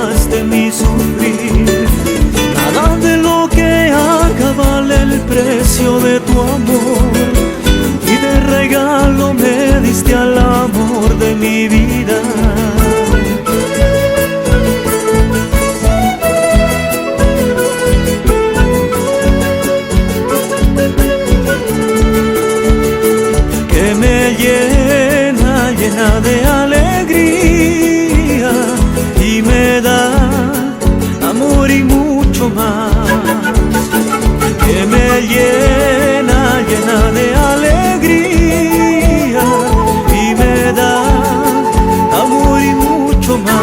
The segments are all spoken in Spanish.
más de mi sufrir. Nada de lo que haga vale el precio de tu amor, y de regalo me diste al amor de mi vida. Que me llena, llena de alegría, y me da amor y mucho más. Que me llena, llena de alegría, y me da amor y mucho más.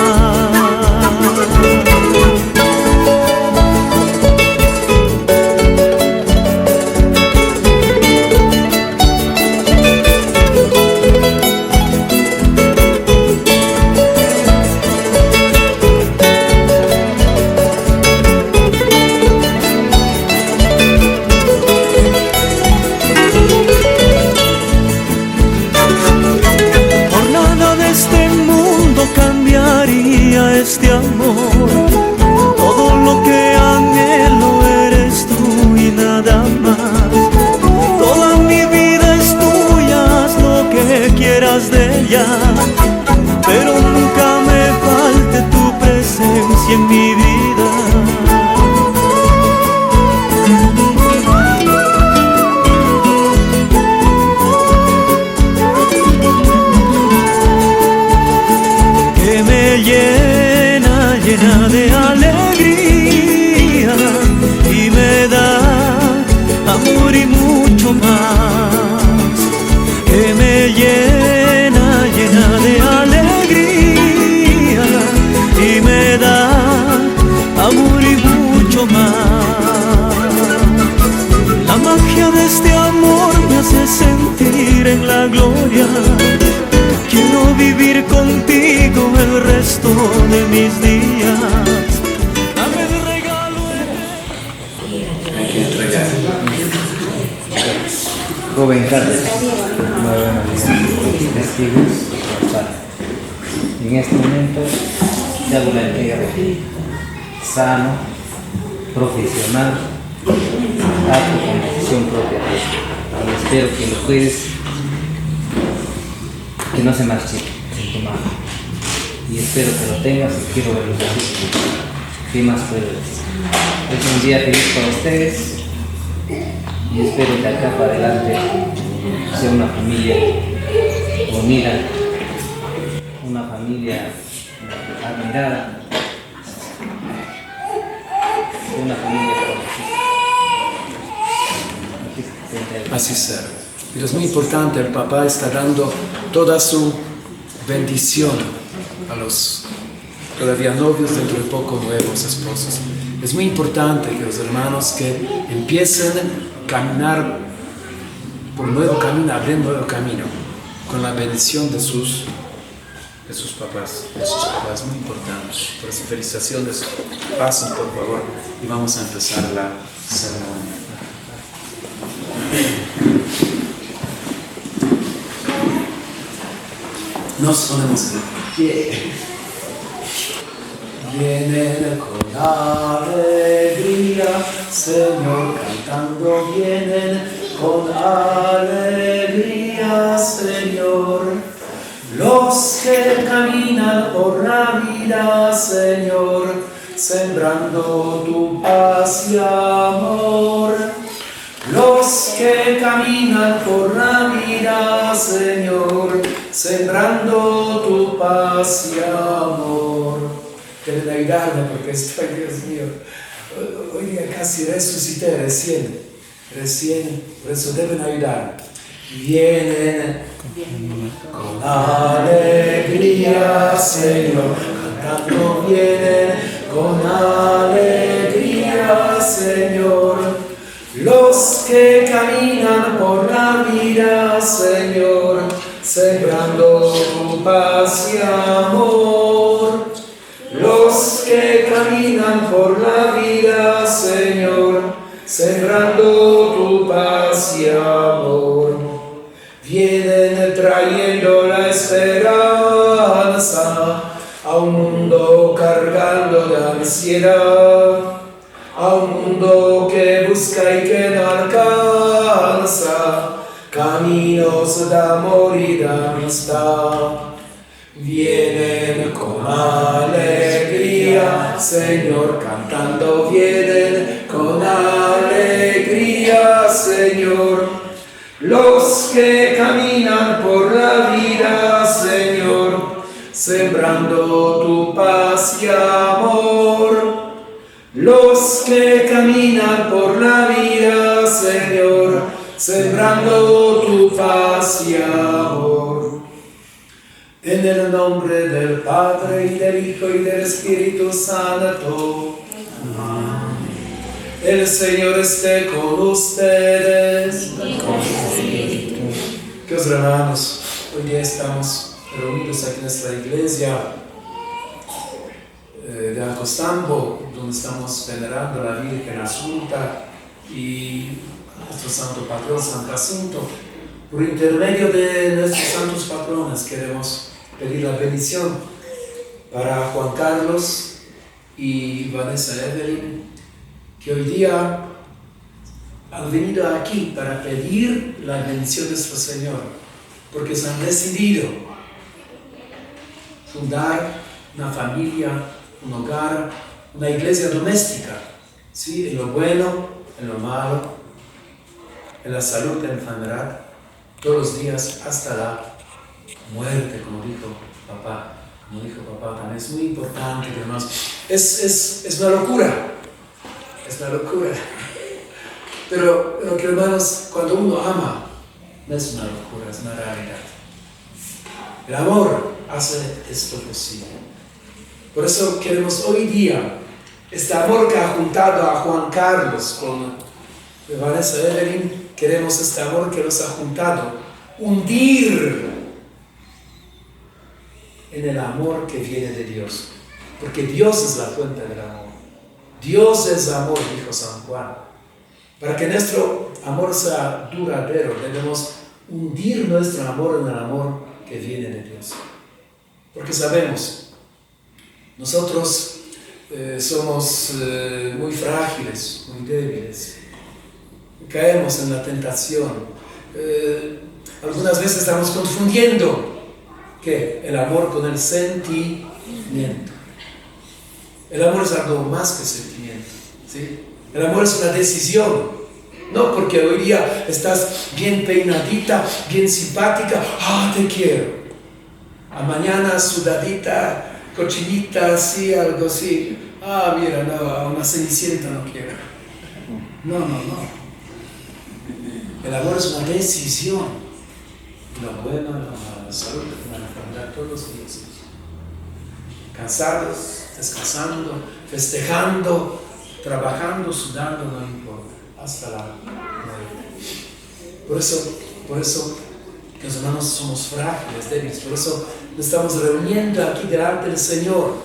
Cambiaría este amor, todo lo que anhelo eres tú y nada más. Toda mi vida es tuya, haz lo que quieras de ella, pero nunca me falte tu presencia en mi vida. Llena, llena de alegría, y me da amor y mucho más. Que me llena, llena de alegría, y me da amor y mucho más. La magia de este amor me hace sentir en la gloria. Quiero vivir contigo el resto de mis días. Dame el regalo. Hay que entregar. Joven Carlos, muy buenos días. Testigos, en este momento te hago la entrega de ti, sano, profesional, a tu condición propia. Y espero que lo puedes, que no se marchite en tu mano, y espero que lo tengas y quiero verlo así. ¿Qué más puedo decir? Es un día feliz para ustedes y espero que acá para adelante sea una familia unida, una familia admirada, una familia conocida. Así será. Pero es muy importante, el papá está dando toda su bendición a los todavía novios, dentro de poco nuevos esposos. Es muy importante que los hermanos que empiecen a caminar por un nuevo camino, abrir un nuevo camino, con la bendición de sus papás. Es muy importante. Por eso, felicitaciones. Pasen, por favor, y vamos a empezar la ceremonia. Nos ponemos de pie. Vienen con alegría, Señor, cantando. Vienen con alegría, Señor. Los que caminan por la vida, Señor, sembrando tu paz y amor. Los que caminan por la vida, Señor, sembrando tu paz y amor. Deben ayudarme porque estoy, Dios mío, hoy día casi resucité, recién, por eso deben ayudar. Vienen con alegría, Señor, cantando. Vienen con alegría, Señor. Los que caminan por la vida, Señor, sembrando tu paz y amor. Los que caminan por la vida, Señor, sembrando tu paz y amor. Vienen trayendo la esperanza a un mundo cargando ansiedad, a un mundo que busca y que no alcanza caminos de amor y de amistad. Vienen con alegría, Señor, cantando vienen con alegría, Señor. Los que caminan por la vida, Señor, sembrando tu paz y amor. Los que caminan por la vida, Señor, sembrando tu paz y amor. En el nombre del Padre, y del Hijo, y del Espíritu Santo. Amén. El Señor esté con ustedes. Queridos hermanos, hoy día estamos reunidos aquí en nuestra iglesia de Acostambo, donde estamos venerando a la Virgen Asunta y nuestro santo patrón San Jacinto. Por intermedio de nuestros santos patrones queremos pedir la bendición para Juan Carlos y Vanessa Evelyn, que hoy día han venido aquí para pedir la bendición de nuestro Señor, porque se han decidido fundar una familia, un hogar, una iglesia doméstica, ¿sí? En lo bueno, en lo malo, en la salud, en la enfermedad, todos los días hasta la muerte, como dijo papá. También es muy importante, hermanos. Es una locura. Es una locura. Pero que, hermanos, cuando uno ama, no es una locura, es una realidad. El amor hace esto posible. Por eso queremos hoy día, este amor que ha juntado a Juan Carlos con Vanessa Evelyn, queremos este amor que nos ha juntado, hundir en el amor que viene de Dios. Porque Dios es la fuente del amor. Dios es amor, dijo San Juan. Para que nuestro amor sea duradero, debemos hundir nuestro amor en el amor que viene de Dios. Porque sabemos, nosotros somos muy frágiles, muy débiles. Caemos en la tentación. Algunas veces estamos confundiendo el amor con el sentimiento. El amor es algo más que sentimiento, ¿sí? El amor es una decisión. No porque hoy día estás bien peinadita, bien simpática, te quiero. A mañana sudadita, cochinita, así, algo así. Mira, no, a una cenicienta no quiero. No. El amor es una decisión. Lo bueno, la salud, la enfermedad, todos los días. Cansados, descansando, festejando, trabajando, sudando, no importa, hasta la muerte. Por eso, los hermanos somos frágiles, débiles, por eso nos estamos reuniendo aquí delante del Señor,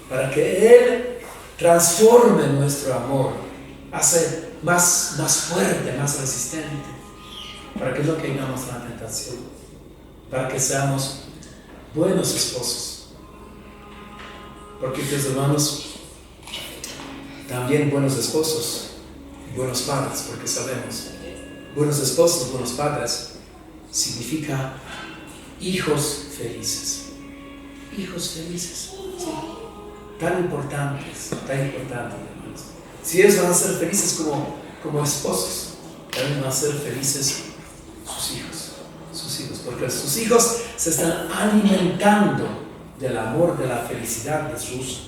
para que Él transforme nuestro amor, hace más fuerte, más resistente, para que no caigamos en la tentación, para que seamos buenos esposos. Porque, queridos hermanos, también buenos esposos y buenos padres, porque sabemos, buenos esposos, buenos padres, significa hijos felices. Hijos felices, ¿sí? Tan importantes, hermanos. Si ellos van a ser felices como esposos, también van a ser felices sus hijos, porque sus hijos se están alimentando del amor, de la felicidad de sus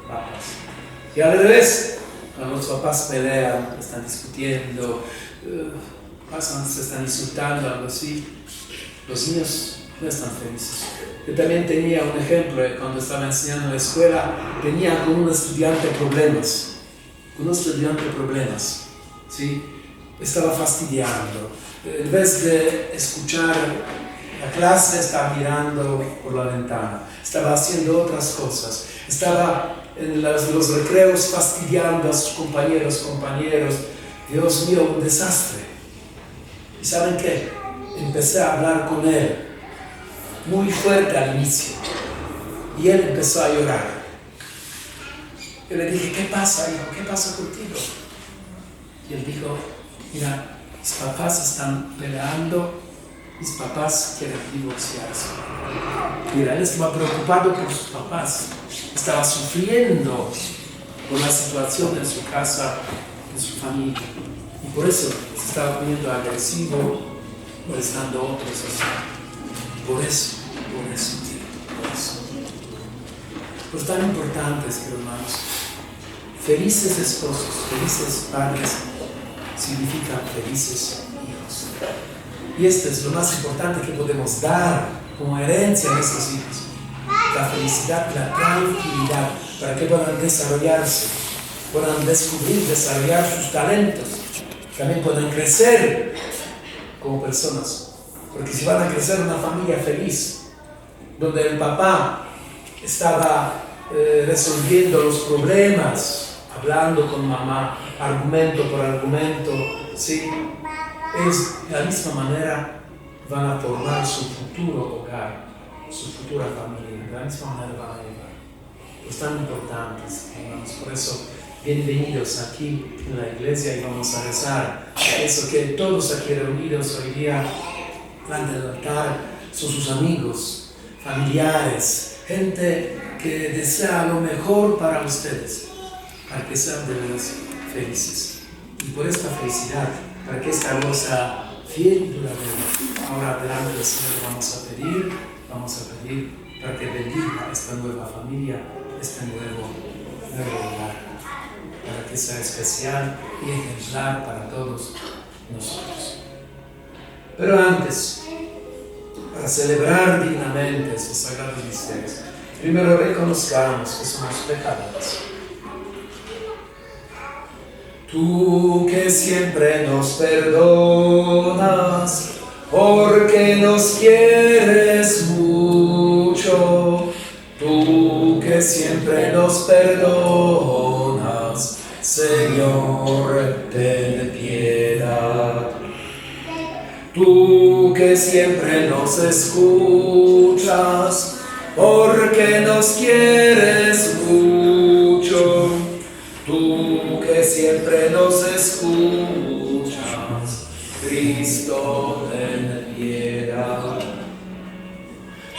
papás. Y al revés, cuando los papás pelean, están discutiendo, se están insultando, algo así, los niños no están felices. Yo también tenía un ejemplo, cuando estaba enseñando en la escuela, tenía con un estudiante problemas, ¿sí? Estaba fastidiando. En vez de escuchar la clase, estaba mirando por la ventana, estaba haciendo otras cosas, estaba en los recreos fastidiando a sus compañeros. Dios mío, un desastre. ¿Y saben qué? Empecé a hablar con él muy fuerte al inicio y él empezó a llorar. Yo le dije, ¿qué pasa, hijo? ¿Qué pasa contigo? Y él dijo, mira, mis papás están peleando, mis papás quieren divorciarse. Mira, él estaba preocupado por sus papás, estaba sufriendo por la situación en su casa, en su familia. Y por eso se estaba poniendo agresivo, molestando a otros así. Por eso. Pues tan importantes, hermanos. Felices esposos, felices padres, significan felices hijos. Y esto es lo más importante que podemos dar como herencia a nuestros hijos. La felicidad, la tranquilidad, para que puedan desarrollarse, puedan descubrir, desarrollar sus talentos, también puedan crecer como personas. Porque si van a crecer en una familia feliz, donde el papá estaba resolviendo los problemas, hablando con mamá, argumento por argumento, ¿sí? Es de la misma manera van a formar su futuro hogar, su futura familia, de la misma manera van a llevar. Es tan importantes, hermanos. Por eso, bienvenidos aquí en la iglesia y vamos a rezar. Eso que todos aquí reunidos hoy día van a altar son sus amigos, familiares, gente que desea lo mejor para ustedes, para que sean de veras felices. Y por esta felicidad, para que esta goza fiel y duradera, ahora delante del Señor vamos a pedir para que bendiga esta nueva familia, este nuevo hogar, para que sea especial y ejemplar para todos nosotros. Pero antes, para celebrar dignamente estos sagrados misterios, primero reconozcamos que somos pecadores. Tú que siempre nos perdonas, porque nos quieres mucho. Tú que siempre nos perdonas, Señor, ten piedad. Tú que siempre nos escuchas, porque nos quieres mucho. Tú que siempre nos escuchas, Cristo, ten piedad.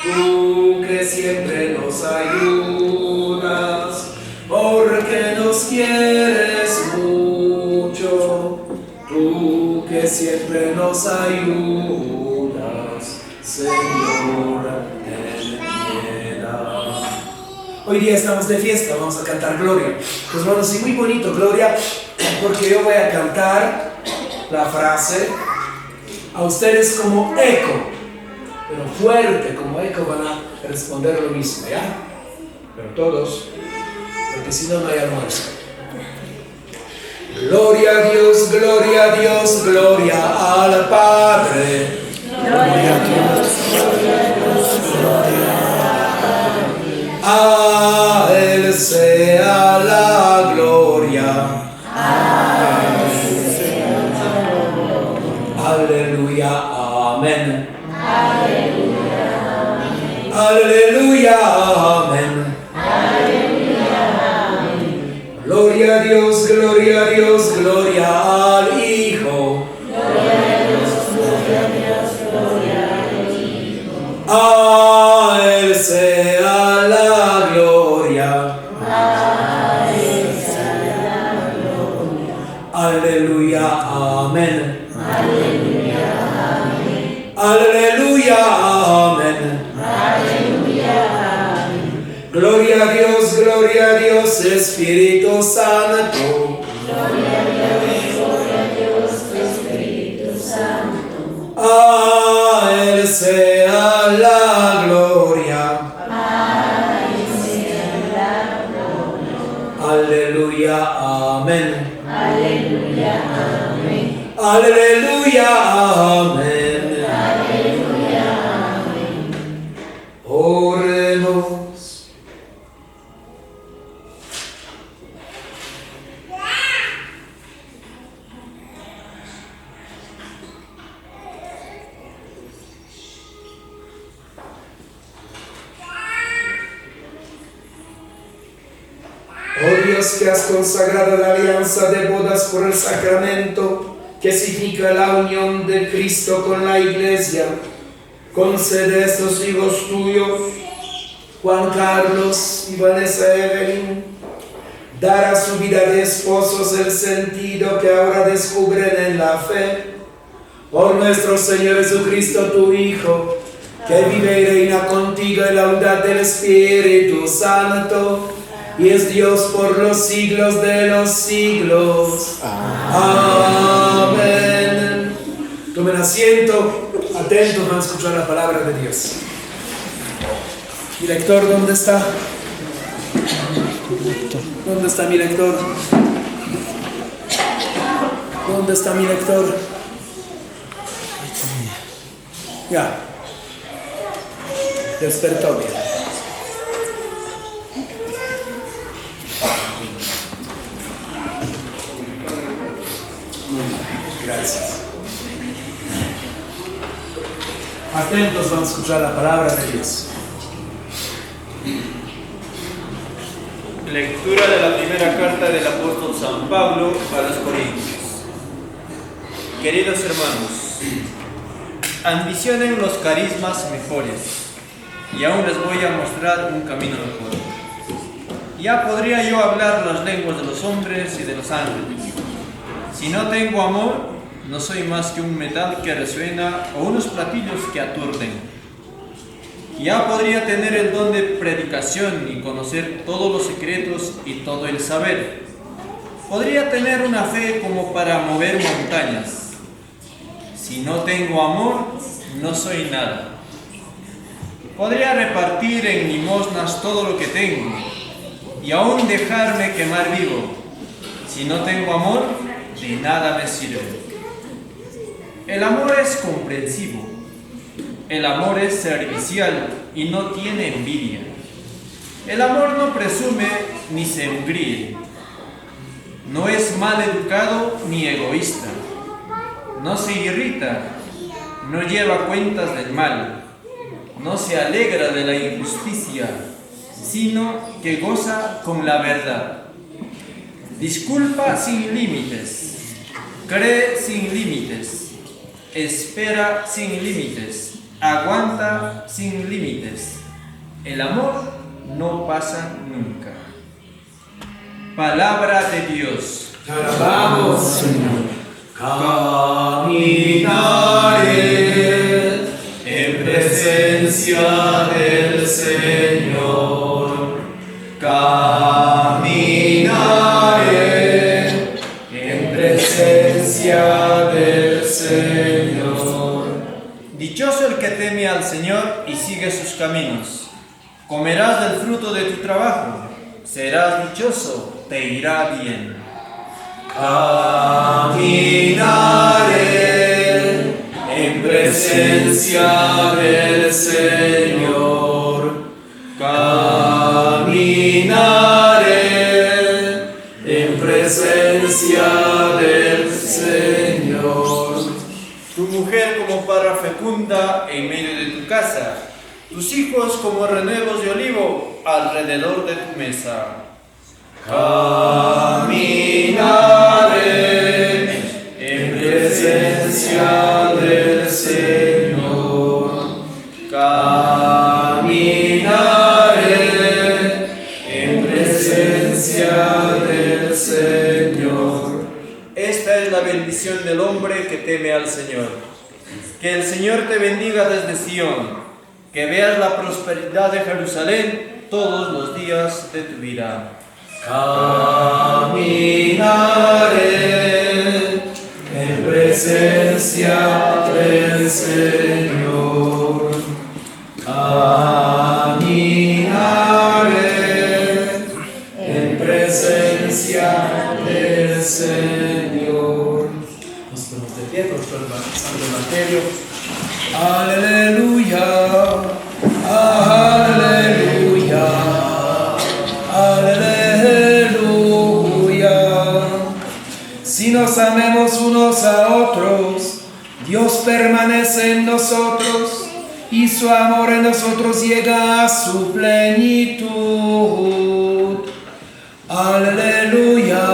Tú que siempre nos ayudas, porque nos quieres mucho. Tú que siempre nos ayudas, Señor, ten piedad. Hoy día estamos de fiesta, vamos a cantar Gloria. Pues bueno, sí, muy bonito, Gloria, porque yo voy a cantar la frase a ustedes como eco, pero fuerte como eco van a responder lo mismo, ¿ya? Pero todos, porque si no, no hay almuerzo. Gloria a Dios, gloria a Dios, gloria al Padre. Gloria a Dios, gloria a Dios, gloria a Él sea la gloria. Aleluya, amén. Aleluya, amén. Gloria a Dios, gloria a Dios, gloria al Hijo. Gloria a Dios, gloria a Dios, gloria al Hijo. A Él sea la gloria. A Él sea la gloria. Aleluya, amén. Aleluya, amén. Aleluya, amén. Aleluya, amén. Gloria a Dios, Espíritu Santo. Gloria a Dios, Espíritu Santo. A Él sea la gloria. A Él sea la gloria. Aleluya, amén. Aleluya, amén. Aleluya, amén. Aleluya, amén. Oremos. Oh Dios, que has consagrado la alianza de bodas por el sacramento, que significa la unión de Cristo con la Iglesia, concede a estos hijos tuyos, Juan Carlos y Vanessa Evelyn, dar a su vida de esposos el sentido que ahora descubren en la fe. Por nuestro Señor Jesucristo, tu Hijo, que vive y reina contigo en la unidad del Espíritu Santo, y es Dios por los siglos de los siglos. Amén. Tomen asiento, atentos a escuchar la palabra de Dios. ¿Mi lector dónde está? ¿Dónde está mi lector? ¿Dónde está mi lector? Ya. Despertó bien. Gracias. Atentos van a escuchar la palabra de Dios. Lectura de la primera carta del apóstol San Pablo a los Corintios. Queridos hermanos, ambicionen los carismas mejores, y aún les voy a mostrar un camino mejor. Ya podría yo hablar las lenguas de los hombres y de los ángeles. Si no tengo amor, no soy más que un metal que resuena o unos platillos que aturden. Ya podría tener el don de predicación y conocer todos los secretos y todo el saber. Podría tener una fe como para mover montañas. Si no tengo amor, no soy nada. Podría repartir en limosnas todo lo que tengo y aún dejarme quemar vivo. Si no tengo amor, de nada me sirve. El amor es comprensivo. El amor es servicial y no tiene envidia. El amor no presume ni se engríe. No es mal educado ni egoísta. No se irrita. No lleva cuentas del mal. No se alegra de la injusticia, sino que goza con la verdad. Disculpa sin límites. Cree sin límites. Espera sin límites. Aguanta sin límites. El amor no pasa nunca. Palabra de Dios. Te alabamos, Señor. Caminaré en presencia del Señor. Caminaré en presencia del Señor. Dichoso el que teme al Señor y sigue sus caminos. Comerás del fruto de tu trabajo. Serás dichoso, te irá bien. Caminaré en presencia del Señor. Caminaré en presencia del Señor. Tu mujer como parra fecunda en medio de tu casa. Tus hijos como renuevos de olivo alrededor de tu mesa. Caminaré en presencia del Señor. Caminaré en presencia del Señor. Esta es la bendición del hombre que teme al Señor. Que el Señor te bendiga desde Sion. Que veas la prosperidad de Jerusalén todos los días de tu vida. Caminaré en presencia del Señor. Caminaré en presencia del Señor. Nos ponemos de pie con todo el Santo Evangelio. Aleluya, aleluya, aleluya. Si nos amemos unos a otros, Dios permanece en nosotros y su amor en nosotros llega a su plenitud. Aleluya,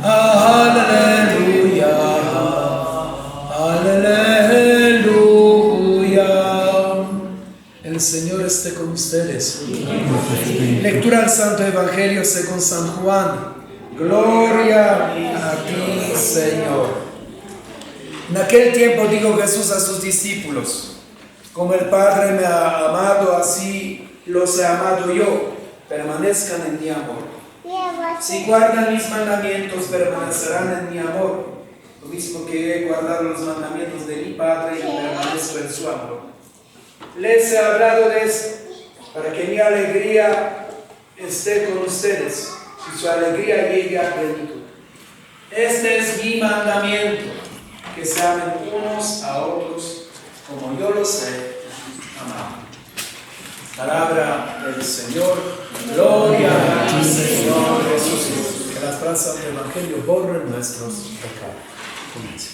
aleluya, aleluya. El Señor esté con ustedes. Lectura al Santo Evangelio según San Juan. Gloria a ti, Señor. En aquel tiempo dijo Jesús a sus discípulos: como el Padre me ha amado, así los he amado yo. Permanezcan en mi amor. Si guardan mis mandamientos, permanecerán en mi amor. Lo mismo que he guardado los mandamientos de mi Padre y permanezco en su amor. Les he hablado de esto, para que mi alegría esté con ustedes y su alegría llegue a plenitud. Este es mi mandamiento, que se amen unos a otros como yo los he amado. Palabra del Señor. Gloria a ti, Señor Jesús. Que las frases del Evangelio borren nuestros pecados. Comienza.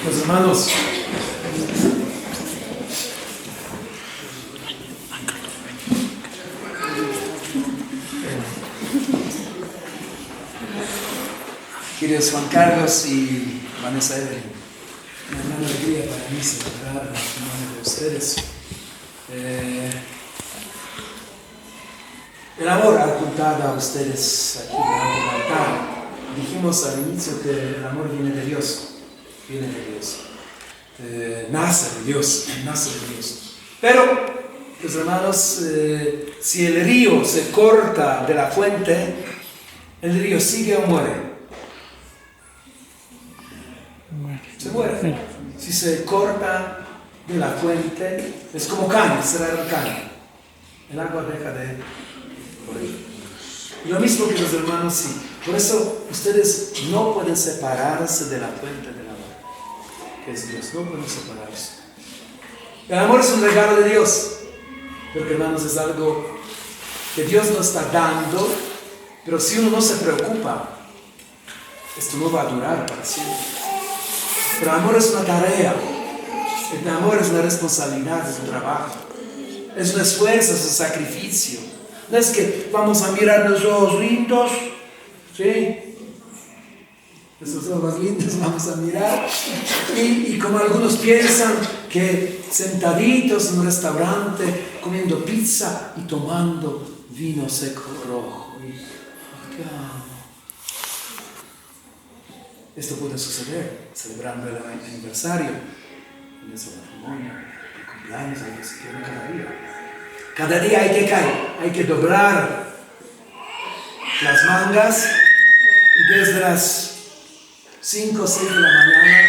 Pues hermanos, queridos Juan Carlos y Vanessa Evelyn, una gran alegría para mí celebrar el matrimonio de ustedes. El amor ha ocultado a ustedes aquí delante del altar. Dijimos al inicio que el amor viene de Dios. Nace de Dios. Pero, pues hermanos, si el río se corta de la fuente, ¿el río sigue o muere? Se muere. Si se corta de la fuente, es como caña, cerrar el caño. El agua deja de correr. Y lo mismo que los hermanos, sí. Por eso ustedes no pueden separarse de la fuente del amor, que es Dios. No pueden separarse. El amor es un regalo de Dios. Porque, hermanos, es algo que Dios nos está dando, pero si uno no se preocupa, esto no va a durar para siempre. Pero el amor es una tarea, el amor es una responsabilidad, es un trabajo, es un esfuerzo, es un sacrificio. No es que vamos a mirar los ojos lindos, ¿sí? Esos ojos lindos vamos a mirar y como algunos piensan que sentaditos en un restaurante comiendo pizza y tomando vino seco rojo. Esto puede suceder celebrando el aniversario de nuestro matrimonio, el cumpleaños, hay que se quiere cada día. Cada día hay que doblar las mangas y desde las 5 o 6 de la mañana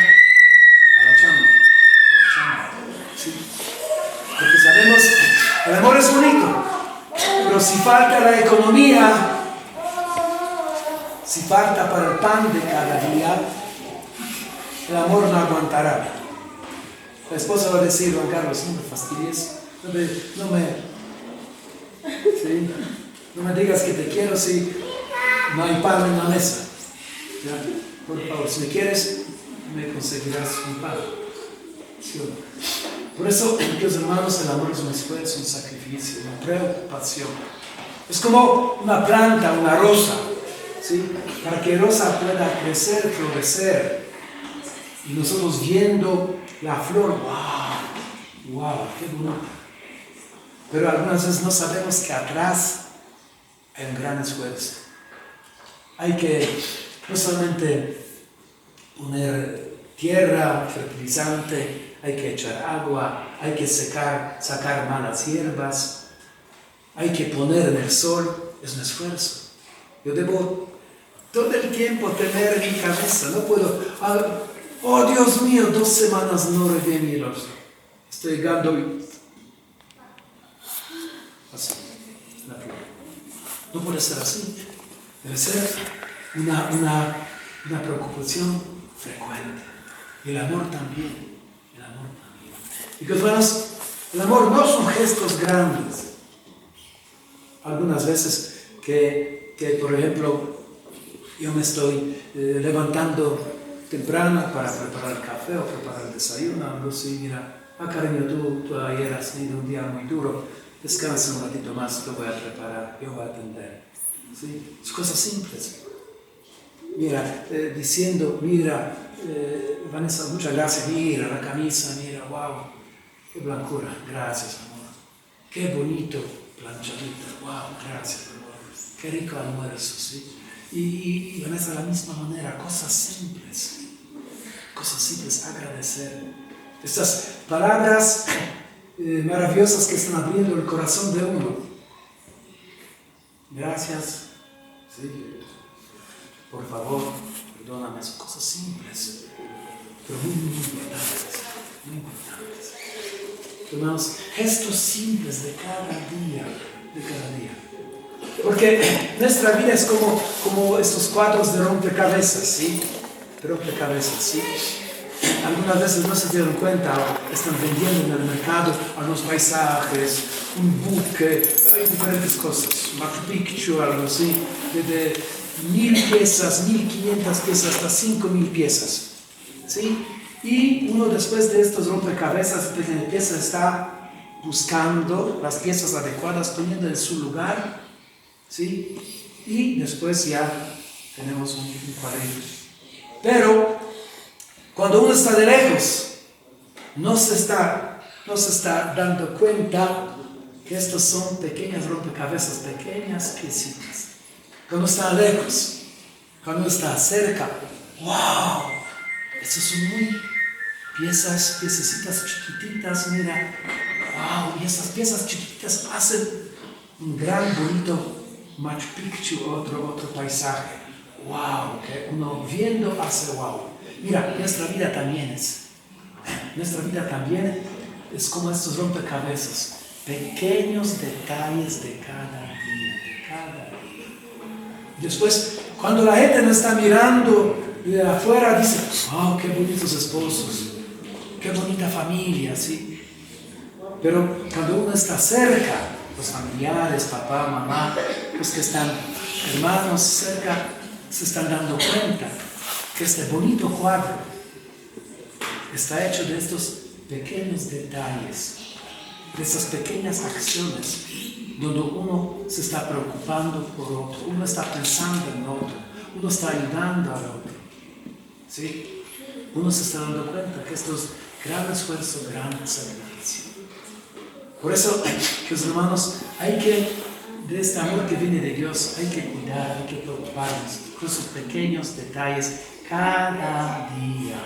a la chamba. ¿Sí? Porque sabemos que el amor es bonito, pero si falta la economía, si falta para el pan de cada día, el amor no aguantará. La esposa va a decir: Juan Carlos, no me fastidies, no me digas que te quiero si no hay pan en la mesa. ¿Ya? Por favor, si me quieres, me conseguirás un pan. ¿Sí? Por eso, queridos hermanos, el amor es un esfuerzo, un sacrificio, una preocupación. Es como una planta, una rosa. ¿Sí? Para que rosa pueda crecer, florecer, y nosotros viendo la flor, wow, qué bonito. Pero algunas veces no sabemos que atrás hay un gran esfuerzo. Hay que no solamente poner tierra, fertilizante, hay que echar agua, hay que sacar malas hierbas, hay que poner en el sol, es un esfuerzo. Yo debo todo el tiempo tener en mi cabeza, no puedo, oh Dios mío, 2 semanas no regué mi rostro, estoy llegando así, la flor. No puede ser así, debe ser una preocupación frecuente. Y el amor también, Y que hermanos, el amor no son gestos grandes. Algunas veces que por ejemplo, yo me estoy levantando temprano para preparar el café o preparar el desayuno, algo así, mira, cariño, tú ayer has tenido un día muy duro, descansa un ratito más, lo voy a preparar, yo voy a atender. ¿Sí? Es cosas simples. Mira, diciendo, mira, Vanessa, muchas gracias, mira la camisa, mira, wow, qué blancura, gracias, amor. Qué bonito planchadito, wow, gracias, amor. Qué rico almuerzo, ¿sí? Y Vanessa, de la misma manera, cosas simples, agradecer. Estas palabras maravillosas que están abriendo el corazón de uno. Gracias, ¿sí? Por favor, perdóname, son cosas simples, pero muy importantes, muy importantes. Hermanos, gestos simples de cada día. Porque nuestra vida es como estos cuadros de rompecabezas, ¿sí? ¿Sí? Algunas veces no se dieron cuenta, están vendiendo en el mercado algunos paisajes, un buque, hay diferentes cosas, Machu Picchu, algo así, de 1000 piezas, 1500 piezas, hasta 5000 piezas, ¿sí? Y uno después de estos rompecabezas, está buscando las piezas adecuadas, poniendo en su lugar, ¿sí? Y después ya tenemos un cuadrito. Pero cuando uno está de lejos, no se está dando cuenta que estos son pequeñas rompecabezas, pequeñas piecitas. Cuando está lejos, cuando está cerca, ¡wow! Estas son muy piececitas chiquititas, mira, ¡wow! Y esas piezas chiquititas hacen un gran bonito Machu Picchu, otro paisaje. ¡Wow! Que uno viendo hace ¡wow! Mira, nuestra vida también es como estos rompecabezas, pequeños detalles de cada día. Después, cuando la gente nos está mirando de afuera, dice, ¡oh, qué bonitos esposos! ¡Qué bonita familia! ¿Sí? Pero cuando uno está cerca, los familiares, papá, mamá, los que están hermanos cerca, se están dando cuenta que este bonito cuadro está hecho de estos pequeños detalles, de esas pequeñas acciones, donde uno se está preocupando por otro, uno está pensando en otro, uno está ayudando al otro. ¿Sí? Uno se está dando cuenta que esto es gran esfuerzo, gran sacrificio. Por eso, los hermanos, de este amor que viene de Dios, hay que cuidar, hay que preocuparnos con esos pequeños detalles cada día.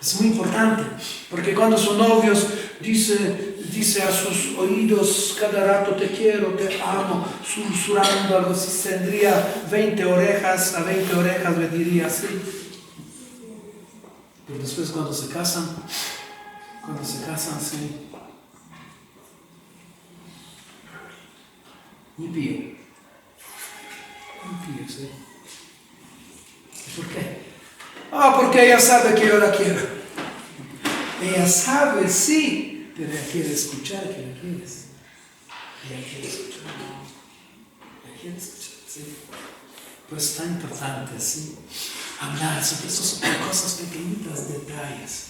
Es muy importante, porque cuando son novios, dice a sus oídos cada rato, te quiero, te amo, susurrando algo así, tendría 20 orejas, a 20 orejas le diría así. Pero después cuando se casan, sí. Ni pío, sí. ¿Por qué? Porque ella sabe que yo la quiero. Ella sabe, sí, pero ella quiere escuchar que la quieres. Ella quiere escuchar, sí. Pues es tan importante, sí, hablar sobre esas cosas pequeñitas, detalles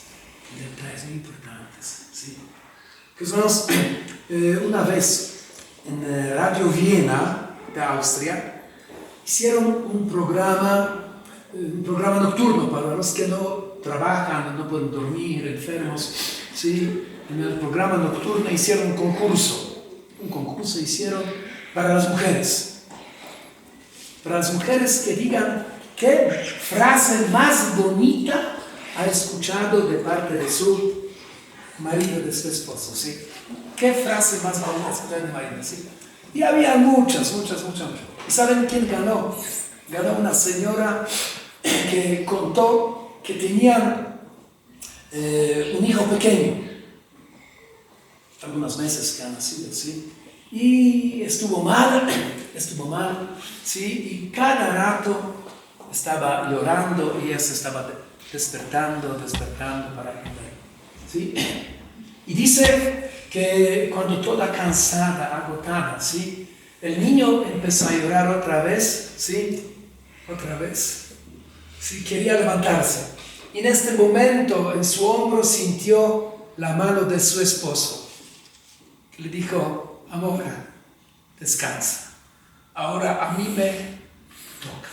muy importantes, sí. Pues vamos, una vez en Radio Viena de Austria hicieron un programa nocturno para los que no trabajan, no pueden dormir, enfermos, ¿sí? En el programa nocturno hicieron un concurso hicieron para las mujeres que digan qué frase más bonita ha escuchado de parte de su marido, de su esposo, ¿sí? ¿Qué frase más bonita escuchado de marido, sí? Y había muchas. ¿Y saben quién ganó? Ganó una señora que contó que tenían un hijo pequeño, algunos meses que ha nacido, ¿sí? Y estuvo mal, ¿sí? Y cada rato estaba llorando y ella se estaba despertando para comer, ¿sí? Y dice que cuando toda cansada, agotada, ¿sí? El niño empezó a llorar otra vez, ¿sí? Sí, quería levantarse. Y en este momento en su hombro sintió la mano de su esposo. le dijo, amor, descansa. Ahora a mí me toca.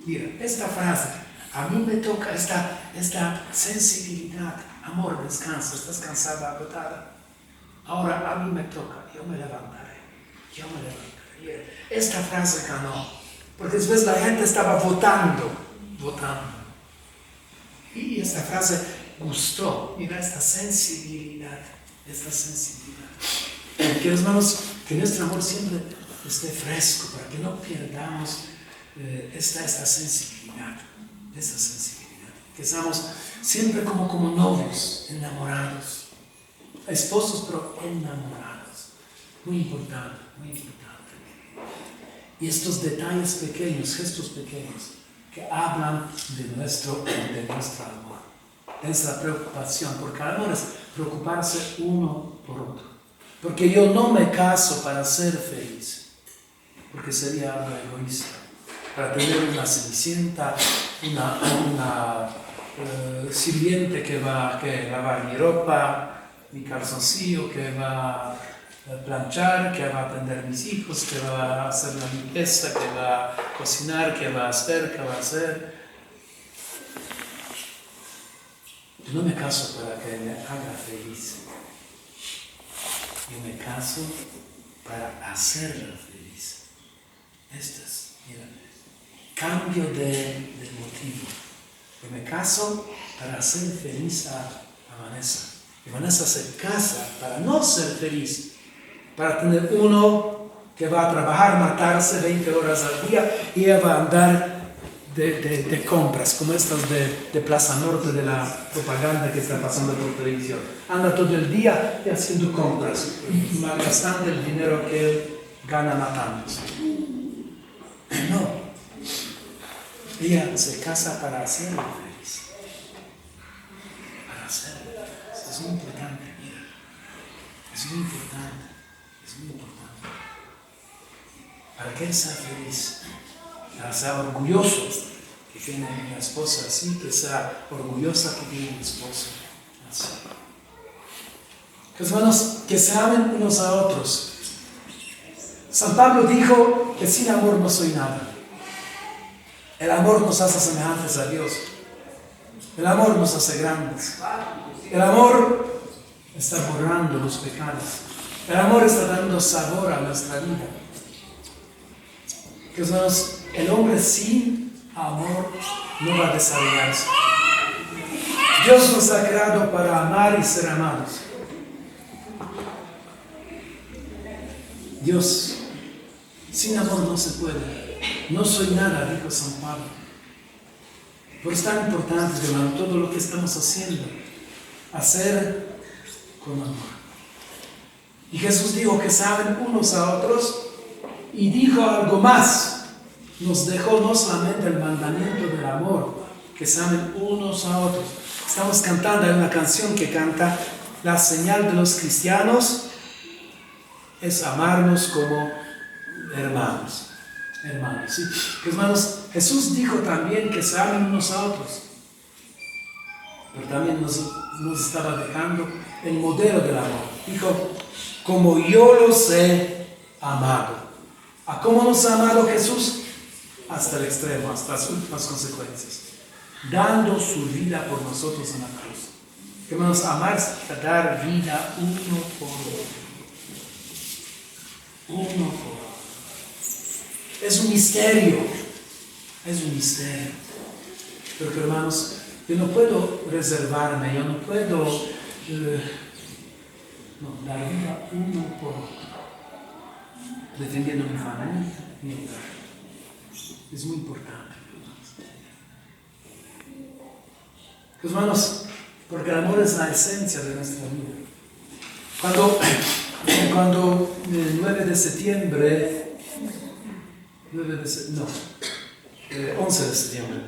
Mira, esta frase, a mí me toca esta sensibilidad. Amor, descansa, estás cansada, agotada. Ahora a mí me toca, yo me levantaré. Mira, esta frase ganó, porque después la gente estaba votando. Y esta frase gustó. Mira esta sensibilidad. Que hermanos, que nuestro amor siempre esté fresco, para que no perdamos esta sensibilidad. Que seamos siempre como novios, enamorados. Esposos, pero enamorados. Muy importante. Y estos detalles pequeños, gestos pequeños, que hablan de nuestro amor, de nuestra preocupación, porque el amor es preocuparse uno por otro. Porque yo no me caso para ser feliz, porque sería algo egoísta, para tener una cenicienta, una sirviente que va a lavar mi ropa, mi calzoncillo, que va a planchar, que va a atender a mis hijos, que va a hacer la limpieza, que va a cocinar, que va a hacer. Yo no me caso para que me haga feliz. Yo me caso para hacerla feliz. Esto es, mira, cambio de motivo. Yo me caso para hacer feliz a Vanessa. Y Vanessa se casa para no ser feliz, para tener uno que va a trabajar, matarse 20 horas al día y ella va a andar de compras, como estas de Plaza Norte, de la propaganda que está pasando por televisión. Anda todo el día haciendo compras, malgastando el dinero que él gana matándose. No, ella se casa para hacerlo feliz. Para hacerlo feliz. Es muy importante, mira. Es muy importante. Para que él sea feliz, para ser orgulloso que tiene una esposa así, que sea orgullosa que tiene un esposo así. Hermanos, que se amen unos a otros. San Pablo dijo que sin amor no soy nada. El amor nos hace semejantes a Dios. El amor nos hace grandes. El amor está borrando los pecados. El amor está dando sabor a nuestra vida. Que hermanos, el hombre sin amor no va a desarrollarse. Dios nos ha creado para amar y ser amados. Dios, sin amor no se puede. No soy nada, dijo San Pablo. Por eso es tan importante, hermano, todo lo que estamos haciendo, hacer con amor. Y Jesús dijo que saben unos a otros y dijo algo más. Nos dejó no solamente el mandamiento del amor, que saben unos a otros. Estamos cantando, hay una canción que canta: la señal de los cristianos es amarnos como hermanos. Hermanos, ¿sí? Hermanos, Jesús dijo también que se amen unos a otros. Pero también nos estaba dejando el modelo del amor. Dijo: como yo los he amado. ¿A cómo nos ha amado Jesús? Hasta el extremo, hasta las últimas consecuencias. Dando su vida por nosotros en la cruz. Hermanos, amar es dar vida uno por otro. Uno por otro. Es un misterio. Es un misterio. Pero hermanos, yo no puedo reservarme, yo no puedo dar vida uno por otro. Defendiendo mi familia, mi hogar. Es muy importante. Hermanos, porque el amor es la esencia de nuestra vida. Cuando el 9 de septiembre, 11 de septiembre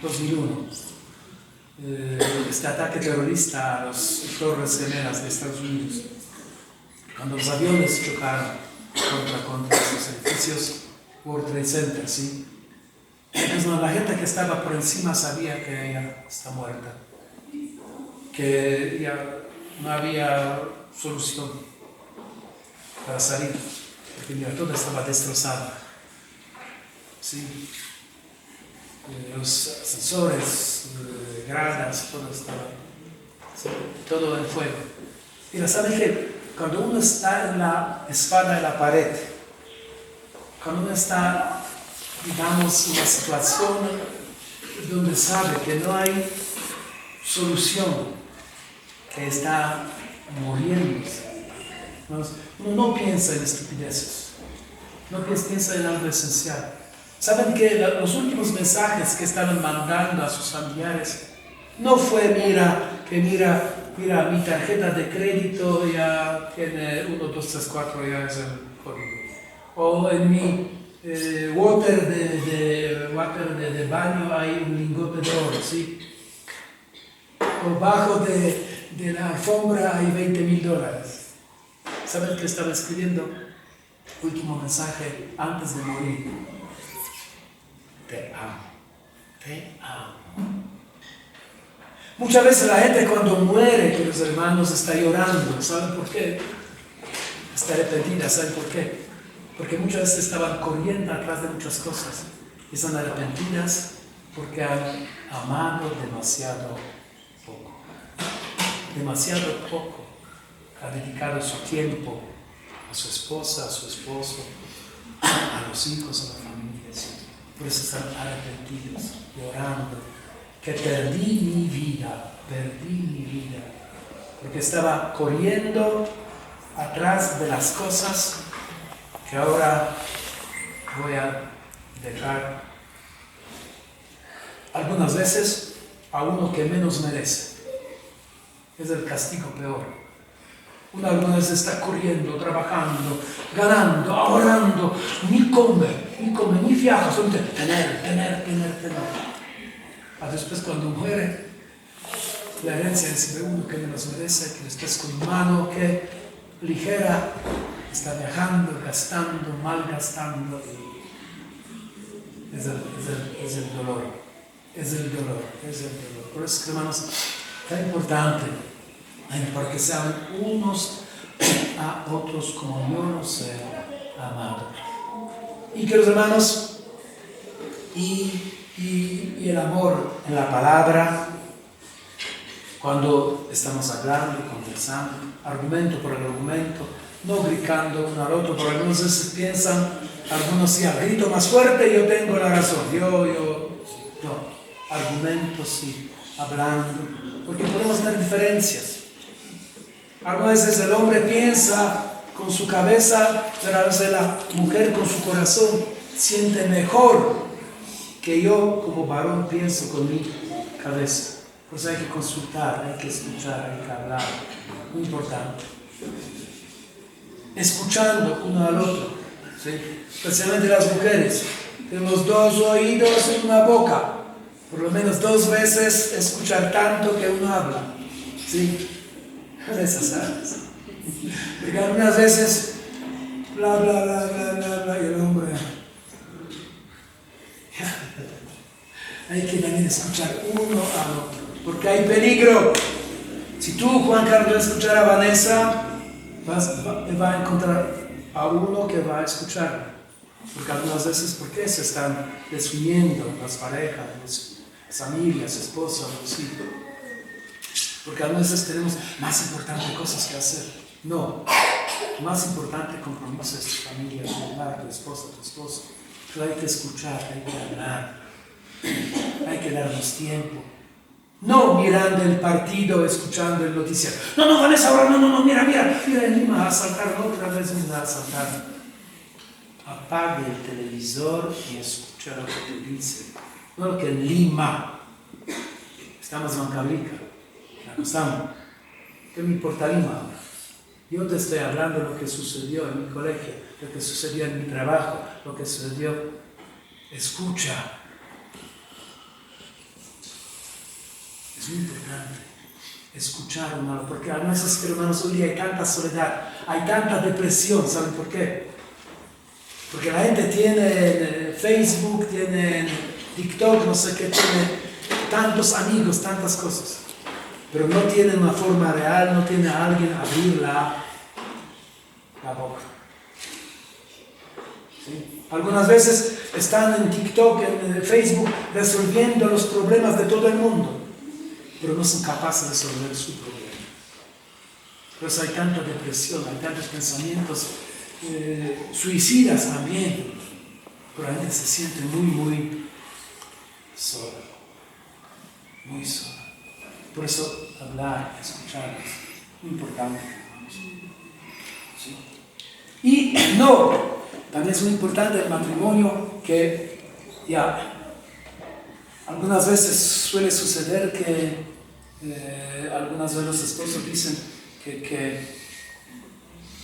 2001, este ataque terrorista a las Torres Gemelas de Estados Unidos, cuando los aviones chocaron contra esos edificios, World Trade Center, ¿sí? Entonces, la gente que estaba por encima sabía que ella está muerta, que ella no había solución para salir, porque mira, todo estaba destrozado. ¿Sí? Los ascensores, gradas, todo estaba, ¿sí? Todo en fuego. Mira, ¿sabes qué? Cuando uno está en la espada de la pared, cuando uno está, digamos, en una situación donde sabe que no hay solución, que está muriéndose, uno no piensa en estupideces, no piensa en algo esencial. Saben que los últimos mensajes que estaban mandando a sus familiares no fue mira, mi tarjeta de crédito ya tiene 1, 2, 3, 4, ya es el código. O en mi water de baño hay un lingote de oro, ¿sí? O bajo de la alfombra hay $20,000. ¿Saben qué estaba escribiendo? Último mensaje antes de morir. Te amo, te amo. Muchas veces la gente cuando muere, queridos hermanos, está llorando. ¿Saben por qué? Está arrepentida. ¿Saben por qué? Porque muchas veces estaban corriendo atrás de muchas cosas. Y están arrepentidas porque han amado demasiado poco. Demasiado poco. Ha dedicado su tiempo a su esposa, a su esposo, a los hijos, a la familia. ¿Sí? Por eso están arrepentidos, llorando. Que perdí mi vida, porque estaba corriendo atrás de las cosas que ahora voy a dejar algunas veces a uno que menos merece. Es el castigo peor. Uno algunas veces está corriendo, trabajando, ganando, ahorrando, ni come, ni viaja, solamente tener. Después cuando muere, la herencia recibe uno que menos merece, que después con mano que ligera está viajando, gastando, malgastando. Es el dolor. Por eso, hermanos, es tan importante para que sean unos a otros como yo los he amado. Y que los hermanos, y el amor en la palabra, cuando estamos hablando, conversando, argumento por el argumento, no gritando uno al otro, porque algunos veces piensan, algunos sí, al grito más fuerte yo tengo la razón, no, argumentos sí, hablando, porque podemos tener diferencias. Algunas veces el hombre piensa con su cabeza, pero a veces la mujer con su corazón siente mejor que yo como varón pienso con mi cabeza. Por eso hay que consultar, hay que escuchar, hay que hablar. Muy importante. Escuchando uno al otro, ¿sí? Especialmente las mujeres. Tenemos 2 oídos y una boca. Por lo menos 2 veces escuchar tanto que uno habla. ¿Sí? Esas áreas. Porque algunas veces bla y el hombre. Hay que también escuchar uno al otro, porque hay peligro. Si tú, Juan Carlos, escuchar a Vanessa, va a encontrar a uno que va a escuchar. Porque algunas veces, ¿por qué se están desuniendo las parejas, las familias, esposas, los hijos? Porque algunas veces tenemos más importantes cosas que hacer. No, más importante compromiso es tu familia, tu hogar, tu esposa, tu esposo. Pero hay que escuchar, hay que hablar. Hay que darnos tiempo. No mirando el partido, escuchando el noticiero. No, Vanessa, ahora no, mira, en Lima va a saltar, otra vez me va a saltar. Apague el televisor y escucha lo que te dice. No lo que en Lima. Estamos en Huancavelica. Estamos. ¿Qué me importa Lima ahora? Yo te estoy hablando de lo que sucedió en mi colegio, lo que sucedió en mi trabajo, lo que sucedió. Escucha. Es muy importante escuchar uno, porque a veces, hermanos, hoy día hay tanta soledad, hay tanta depresión. ¿Saben por qué? Porque la gente tiene Facebook, tiene TikTok, no sé qué, tiene tantos amigos, tantas cosas. pero no tienen una forma real, no tiene a alguien abrir la boca. ¿Sí? Algunas veces están en TikTok, en Facebook, resolviendo los problemas de todo el mundo, pero no son capaces de resolver su problema. Por eso hay tanta depresión, hay tantos pensamientos suicidas también, pero la gente se siente muy sola, muy sola. Por eso hablar, escuchar es muy importante. ¿Sí? Y no, también es muy importante el matrimonio, que ya algunas veces suele suceder que algunas de los esposos dicen que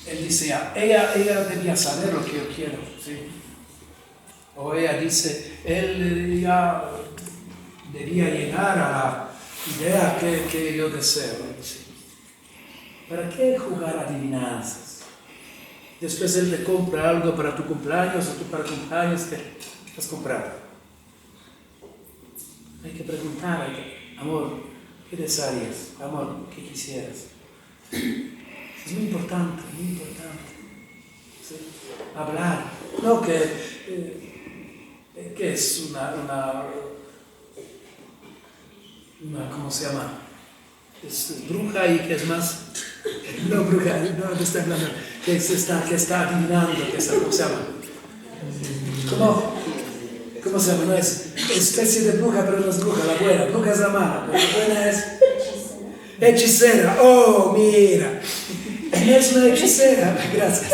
él dice ya, ella debía saber lo que yo quiero, ¿sí? O ella dice, él ya debía llegar a la idea que yo deseo, ¿sí? ¿Para qué jugar adivinanzas? Después él te compra algo para tu cumpleaños, o tú para cumpleaños, ¿qué has comprado? Hay que preguntar, amor, ¿qué desearías? Amor, ¿qué quisieras? Es muy importante, ¿sí? Hablar. No que es una ¿cómo se llama? Es bruja y que es más, no bruja, no está hablando, que está adivinando, ¿cómo se llama? ¿Cómo se llama? No es especie de bruja, pero no es bruja, la buena. Bruja es la mala, pero la buena es hechicera. Oh, mira. No es una hechicera, gracias.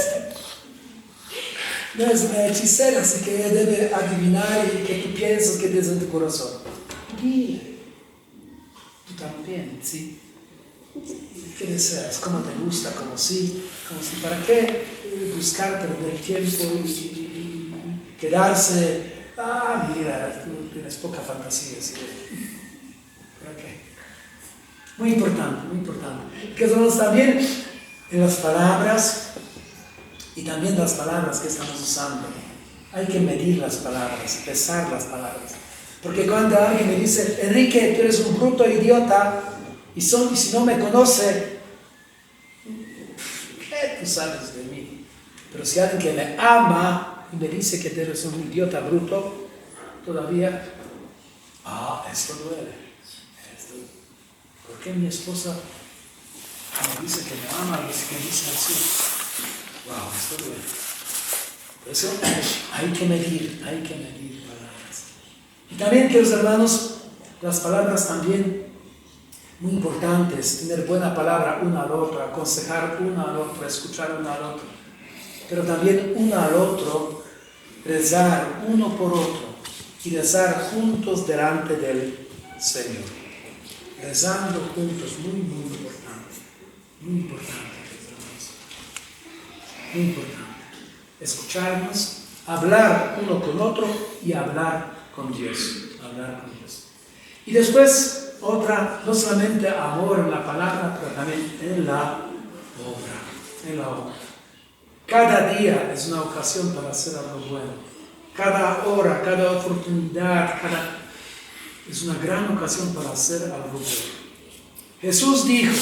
No es una hechicera, así que ella debe adivinar y que tú piensas que tienes en tu corazón. Mira. Tú también, ¿sí? ¿Qué deseas? ¿Cómo te gusta? ¿Cómo sí? ¿Para qué buscar perder tiempo y quedarse? Ah, mira, tú tienes poca fantasía, ¿sí? ¿Para qué? Muy importante. Que son también en las palabras y también las palabras que estamos usando. Hay que medir las palabras, pesar las palabras. Porque cuando alguien me dice, Enrique, tú eres un bruto idiota, y si no me conoce, ¿qué tú sabes de mí? Pero si alguien que me ama y me dice que eres un idiota bruto, todavía, esto duele. ¿Por qué mi esposa me dice que me ama y me dice así? Wow, esto duele. Por eso hay que medir palabras. Y también, queridos hermanos, las palabras también muy importantes, tener buena palabra uno al otro, aconsejar uno al otro, escuchar uno al otro, pero también uno al otro, rezar uno por otro y rezar juntos delante del Señor. Rezando juntos, muy importante, hermanos, muy importante. Escucharnos, hablar uno con otro y hablar con Dios. Y después, otra, no solamente amor en la palabra, pero también en la obra. Cada día es una ocasión para hacer algo bueno. Cada hora, cada oportunidad, es una gran ocasión para hacer algo bueno. Jesús dijo,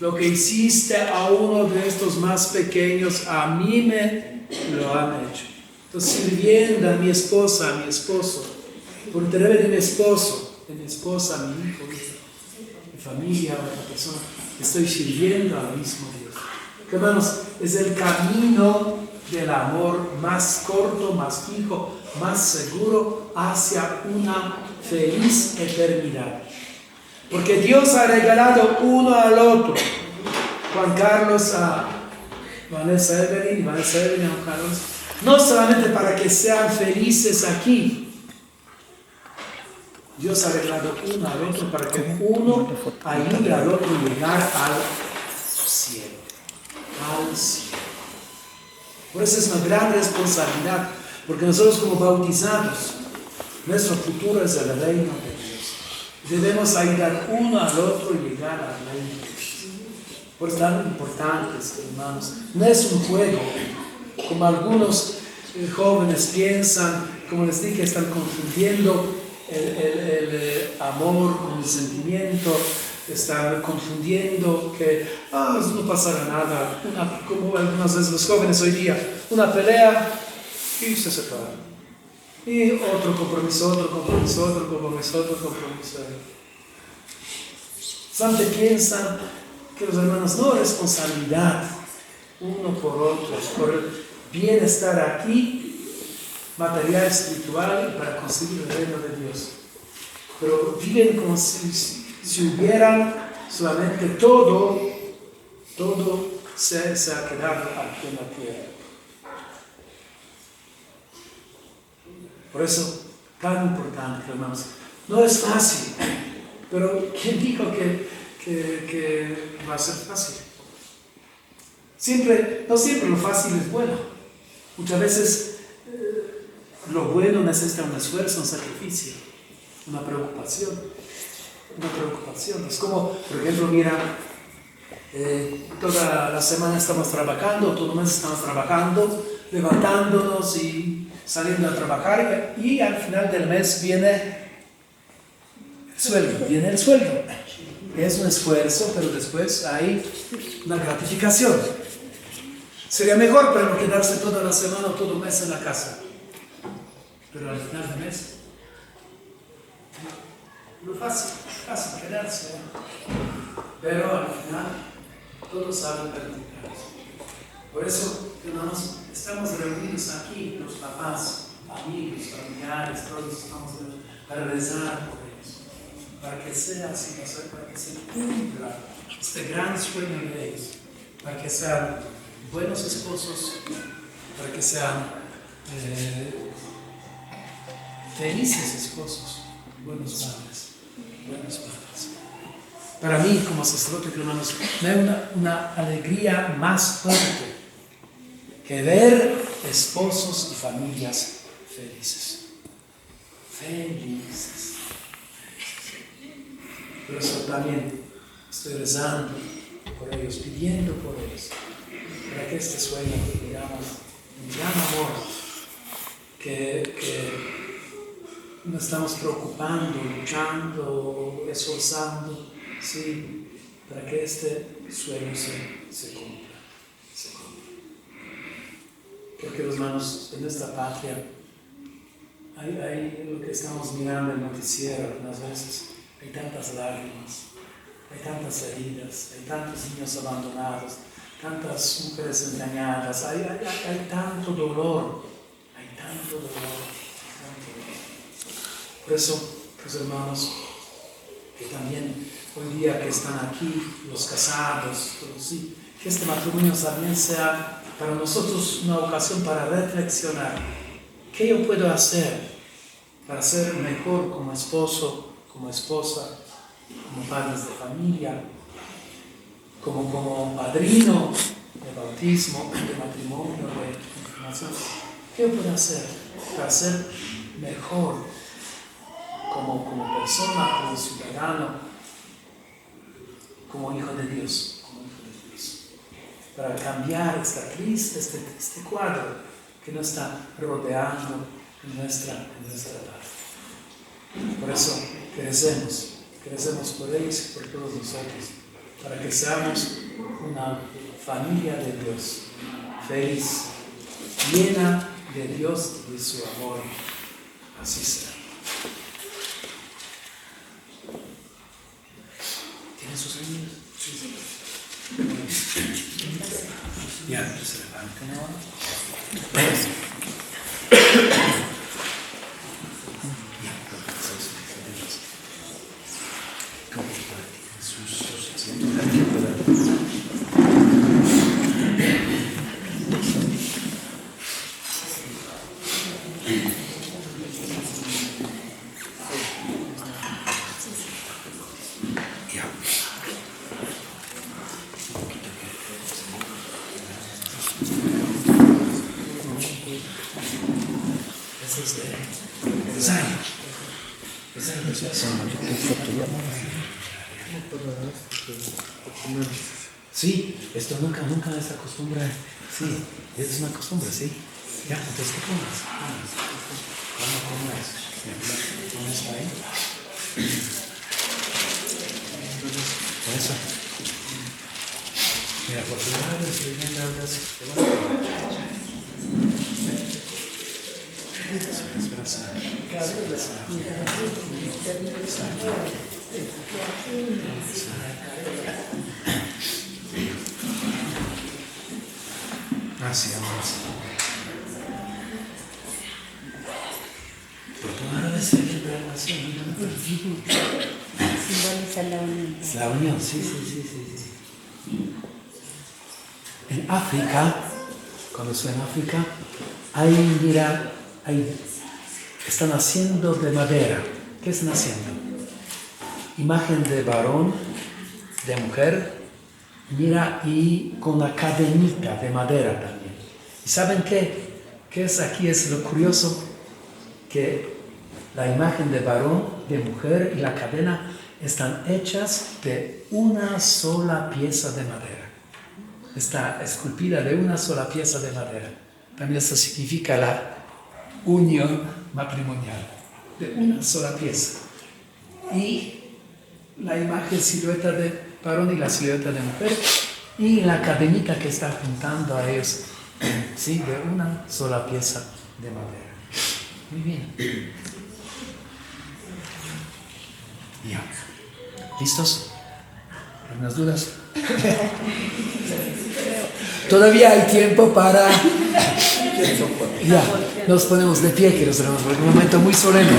lo que hiciste a uno de estos más pequeños, a mí me lo han hecho. Entonces, sirviendo a mi esposa, a mi esposo, por interés de mi esposo, de mi esposa, mi hijo, mi familia, otra persona, estoy sirviendo al mismo Dios. Hermanos, es el camino del amor más corto, más fijo, más seguro hacia una feliz eternidad. Porque Dios ha regalado uno al otro. Juan Carlos a Vanessa Evelyn, a Juan Carlos, no solamente para que sean felices aquí. Dios ha regalado uno al otro para que uno ayude al otro a llegar al cielo. Por eso es una gran responsabilidad, porque nosotros como bautizados, nuestro futuro es el reino de Dios. Debemos ayudar uno al otro y llegar al reino de Dios. Por eso es tan importante, hermanos. No es un juego, como algunos jóvenes piensan, como les dije, están confundiendo el amor con el sentimiento. estar confundiendo que no pasará nada, como algunas veces los jóvenes hoy día, una pelea y se separan. Y otro compromiso. Solamente piensan que los hermanos no responsabilidad uno por otro, por el bienestar aquí, material, espiritual, y para conseguir el reino de Dios. Pero viven como si hubieran solamente todo se ha quedado aquí en la tierra. Por eso, tan importante, hermanos. No es fácil, pero ¿quién dijo que va a ser fácil? No siempre lo fácil es bueno. Muchas veces lo bueno necesita un esfuerzo, un sacrificio, una preocupación. Es como, por ejemplo, mira, toda la semana estamos trabajando, todo el mes estamos trabajando, levantándonos y saliendo a trabajar, y al final del mes viene el sueldo. Es un esfuerzo, pero después hay una gratificación. Sería mejor para no quedarse toda la semana o todo el mes en la casa. Pero al final del mes, no es fácil quedarse. Pero al final, todos saben practicar. Por eso, hermanos, estamos reunidos aquí, los papás, amigos, familiares, todos estamos para rezar por ellos. Para que sea así, para que se cumpla este gran sueño de ellos. Para que sean buenos esposos, para que sean felices esposos, buenos padres. Para mí, como sacerdote, hermanos, no hay una alegría más fuerte que ver esposos y familias felices. Por eso también estoy rezando por ellos, pidiendo por ellos, para que este sueño, digamos, un gran amor, que nos estamos preocupando, luchando, esforzando, sí, para que este sueño se cumpla. Porque, hermanos, en esta patria hay lo que estamos mirando en el noticiero algunas veces. Hay tantas lágrimas, hay tantas heridas, hay tantos niños abandonados, tantas mujeres engañadas, hay tanto dolor. Por eso, pues hermanos, que también hoy día que están aquí, los casados, todos, sí, que este matrimonio también sea para nosotros una ocasión para reflexionar. ¿Qué yo puedo hacer para ser mejor como esposo, como esposa, como padres de familia, como padrino de bautismo, de matrimonio, de confirmación? ¿Qué yo puedo hacer para ser mejor como persona, como ciudadano, como hijo de Dios? Para cambiar esta crisis, este cuadro que nos está rodeando en nuestra parte. Por eso crecemos por ellos y por todos nosotros, para que seamos una familia de Dios, feliz, llena de Dios y de su amor. Así será. ¿Tienen sus amigos? Sí. Ya, se levantan ahora. Sí, esto nunca es la costumbre. Sí, es una costumbre, sí. Ya, entonces, ¿qué pones? ¿Cómo es? ¿Pones ahí? Eso. Mira, por primera vez que vienen algas. Así, vamos. Por primera vez se celebra la Simboliza la unión. La unión, sí. En África, cuando estoy en África, están haciendo de madera. ¿Qué están haciendo? Imagen de varón, de mujer, mira, y con una cadenita de madera también. ¿Y saben qué? ¿Qué es aquí? Es lo curioso, que la imagen de varón, de mujer y la cadena están hechas de una sola pieza de madera. Está esculpida de una sola pieza de madera. También eso significa la unión matrimonial, de una sola pieza. Y la imagen silueta de varón y la silueta de mujer, y la cadenita que está juntando a ellos, sí, de una sola pieza de madera. Muy bien. Ya. ¿Listos? ¿Algunas dudas? Todavía hay tiempo para... Ya, nos ponemos de pie, queridos hermanos, porque es un momento muy solemne.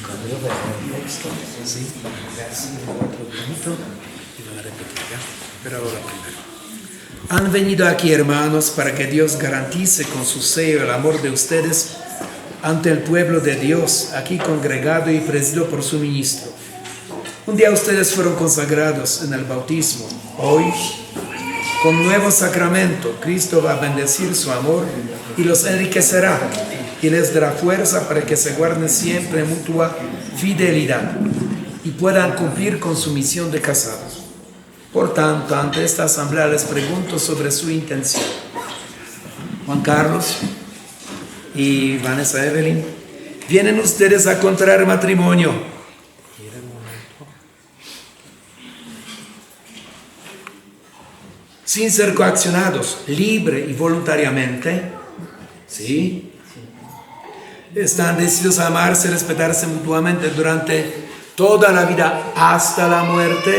Cuando yo vea el texto, sí, así, otro bonito, y van a repetir, ¿ya? Pero ahora primero. Han venido aquí, hermanos, para que Dios garantice con su sello el amor de ustedes ante el pueblo de Dios, aquí congregado y presidido por su ministro. Un día ustedes fueron consagrados en el bautismo. Hoy, con nuevo sacramento, Cristo va a bendecir su amor y los enriquecerá y les dará fuerza para que se guarden siempre en mutua fidelidad y puedan cumplir con su misión de casados. Por tanto, ante esta asamblea les pregunto sobre su intención. Juan Carlos y Vanessa Evelyn, ¿vienen ustedes a contraer matrimonio sin ser coaccionados, libre y voluntariamente? ¿Sí? ¿Están decididos a amarse y respetarse mutuamente durante toda la vida hasta la muerte?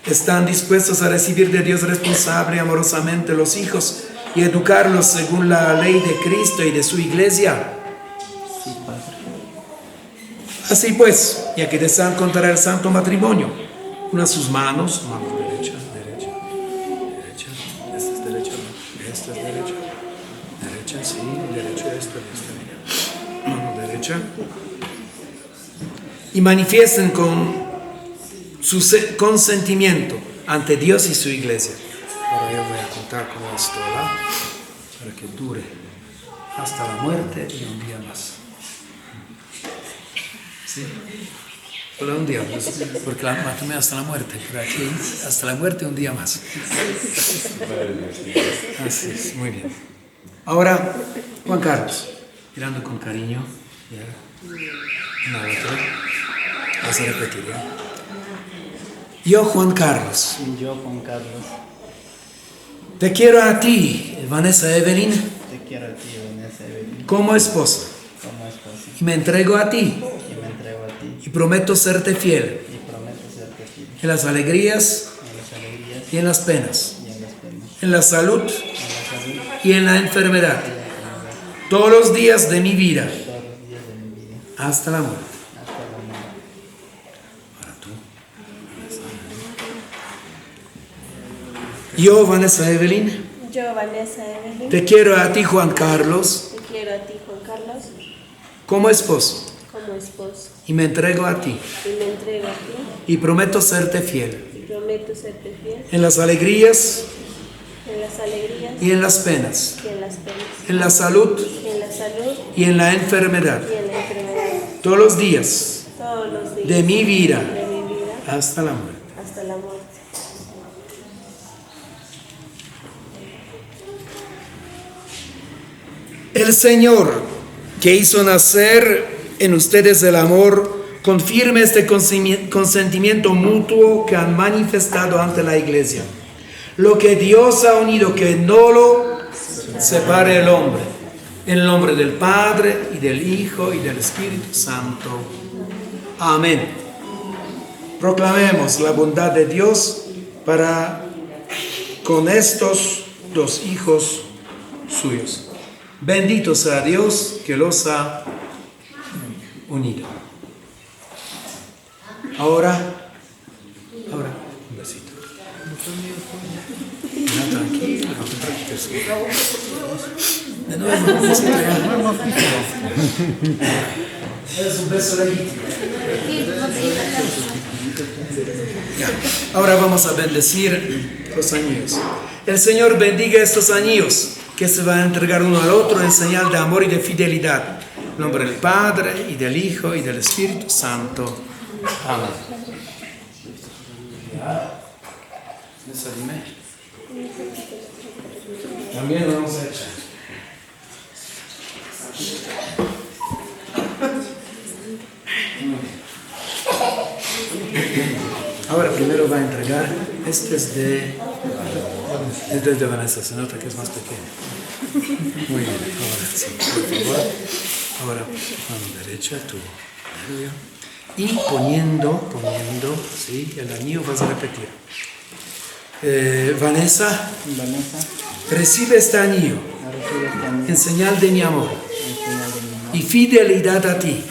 ¿Están dispuestos a recibir de Dios responsable y amorosamente los hijos y educarlos según la ley de Cristo y de su iglesia? Sí, Padre. Así pues, ya que desean contraer el santo matrimonio, una sus manos, mano derecha, esta es derecha, esta es derecha, sí, derecha, esta, mano derecha, y manifiesten con su consentimiento ante Dios y su iglesia. Ahora yo voy a contar con la estola para que dure hasta la muerte y un día más. ¿Sí? Solo un día, porque la matrimonio hasta la muerte, pero aquí hasta la muerte un día más. Así es, muy bien. Ahora, Juan Carlos, mirando con cariño, ¿ya? Una otra, vas a repetir, ¿ya? Yo, Juan Carlos, Yo, Juan Carlos, te quiero a ti, Vanessa Evelyn, te quiero a ti, Vanessa Evelyn, como esposa, como esposa, y me entrego a ti, y me entrego a ti, y prometo serte fiel y prometo serte fiel en las alegrías en las alegrías y en las penas, y en las penas, en la salud en la salud y en la enfermedad, todos los días de mi vida, todos los días de mi vida, hasta la muerte. hasta la muerte. Ahora tú. Yo, Vanessa Evelyn, Yo, Vanessa Evelyn, te quiero a ti, Juan Carlos, te quiero a ti, Juan Carlos, como esposo, como esposo, y me entrego a ti, y me entrego a ti, y prometo serte fiel y prometo serte fiel en las alegrías en las alegrías y en las penas, y en las penas, en la salud en la salud y en la enfermedad, y en la enfermedad, todos los días todos los días de mi vida, de mi vida, hasta la muerte. hasta la muerte. El El Señor, que hizo nacer en ustedes el amor, confirme este consentimiento mutuo que han manifestado ante la Iglesia. Lo que Dios ha unido, que no lo separe el hombre. En el nombre del Padre, y del Hijo, y del Espíritu Santo. Amén. Proclamemos la bondad de Dios para con estos dos hijos suyos. Bendito sea Dios que los ha unido. Ahora, un besito. No, tranquilo, no te preocupes. De nuevo, un besito ya. Es un beso legítimo. Ya. Ahora vamos a bendecir los anillos. El Señor bendiga estos anillos que se van a entregar uno al otro en señal de amor y de fidelidad. En nombre del Padre, y del Hijo, y del Espíritu Santo. Amén. ¿Eso dime? También lo vamos a echar. Ahora primero va a entregar, este es de Vanessa, se nota que es más pequeño. Muy bien, ahora sí, por favor. Ahora mano derecha, tú, y poniendo, sí, el anillo vas a repetir. Vanessa, recibe este anillo en señal de mi amor y fidelidad a ti.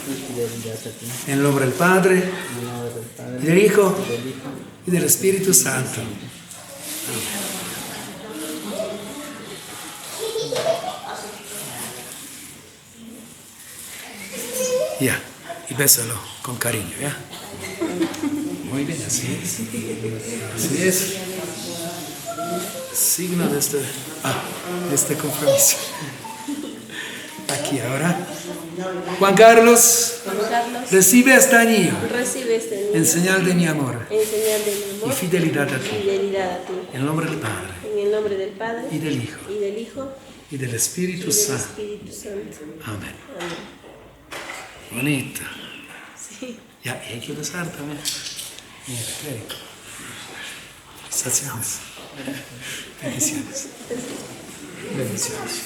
En el nombre del Padre, y del Hijo, y del Espíritu Santo. Ya, y bésalo con cariño, ¿ya? Muy bien, así es. Así es. Signo de este compromiso. Aquí ahora. Juan Carlos, recibe este anillo en señal de mi amor y fidelidad a ti. En el nombre del Padre, y del Hijo, y del Espíritu Santo. Amén. Bonito. Sí. Ya, y hay que besar también. Mira, Freddy. Felicitaciones. Bendiciones.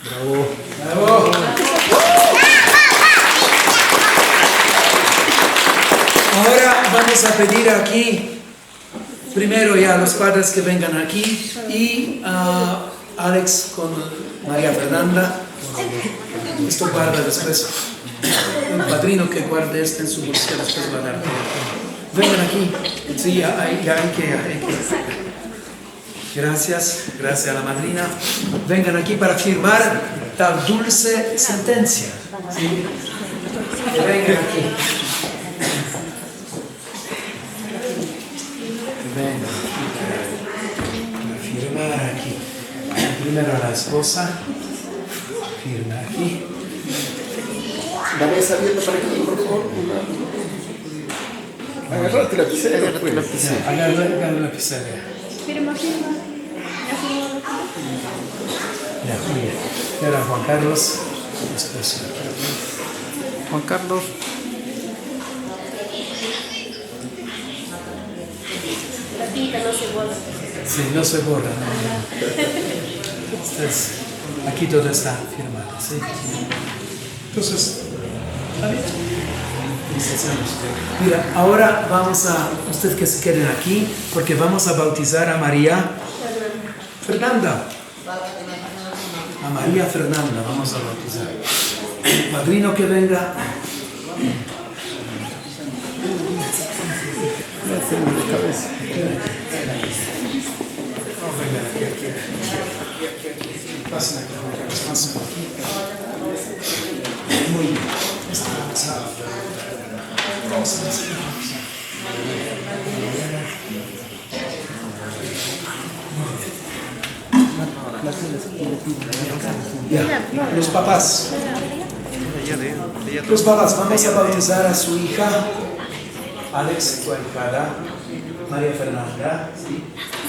Bravo. Ahora vamos a pedir aquí, primero ya a los padres que vengan aquí y a Alex con María Fernanda. Esto guarda después. El padrino que guarde esto en su bolsillo después va a dar. Vengan aquí. Sí, ya hay que. Gracias a la madrina. Vengan aquí para firmar tal dulce sentencia. ¿Sí? Vengan aquí. Vengan aquí. Firmar aquí. Primero a la esposa. Firma aquí. Vanessa, abierta para aquí, por favor. Agarrate la lapicera. Agarra la lapicera. Firma. Ya, muy bien. Y ahora Juan Carlos, esposo. Juan Carlos. La tinta no se borra. Sí, no se borra. Entonces, aquí todo está firmado, ¿sí? Entonces, ¿está bien? Mira, ahora vamos a, ustedes que se queden aquí, porque vamos a bautizar a María Fernanda. A María Fernanda vamos a bautizar. Padrino que venga. Vengan aquí. Pasen aquí. Muy bien. Ya, los papás. Los papás, vamos a bautizar a su hija, Alex, tu ahijada, María Fernanda. ¿Sí?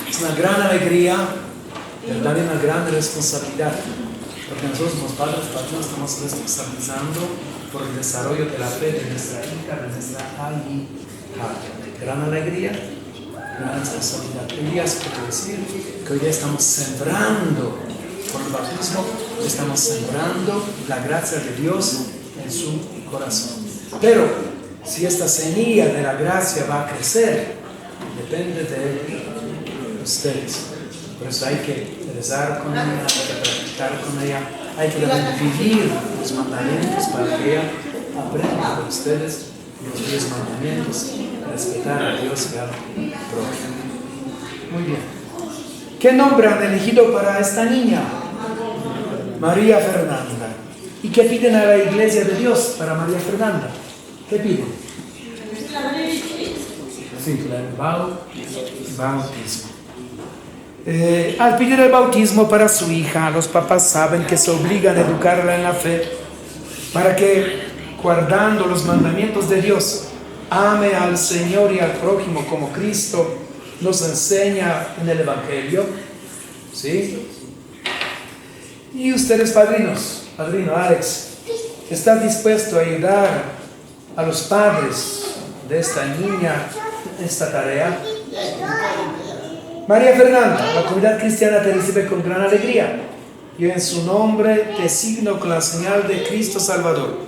Es una gran alegría, pero también una gran responsabilidad porque nosotros como padres estamos responsabilizando por el desarrollo de la fe de nuestra hija, de nuestra hija. Gran alegría, gran responsabilidad. Hoy día se puede decir que hoy día estamos sembrando, por el bautismo, estamos sembrando la gracia de Dios en su corazón. Pero si esta semilla de la gracia va a crecer, depende de ustedes. Por eso hay que rezar con ella, hay que practicar con ella, hay que vivir los mandamientos para que ella aprenda de ustedes los 10 mandamientos, respetar a Dios y al prójimo. Muy bien. ¿Qué nombre han elegido para esta niña? María Fernanda. ¿Y qué piden a la Iglesia de Dios para María Fernanda? ¿Qué piden? Sí, el bautismo. Al pedir el bautismo para su hija, los papás saben que se obligan a educarla en la fe para que, guardando los mandamientos de Dios, ame al Señor y al prójimo como Cristo nos enseña en el Evangelio. ¿Sí? Y ustedes, padrino Alex, ¿están dispuestos a ayudar a los padres de esta niña en esta tarea? María Fernanda, la comunidad cristiana te recibe con gran alegría. Yo en su nombre te signo con la señal de Cristo Salvador.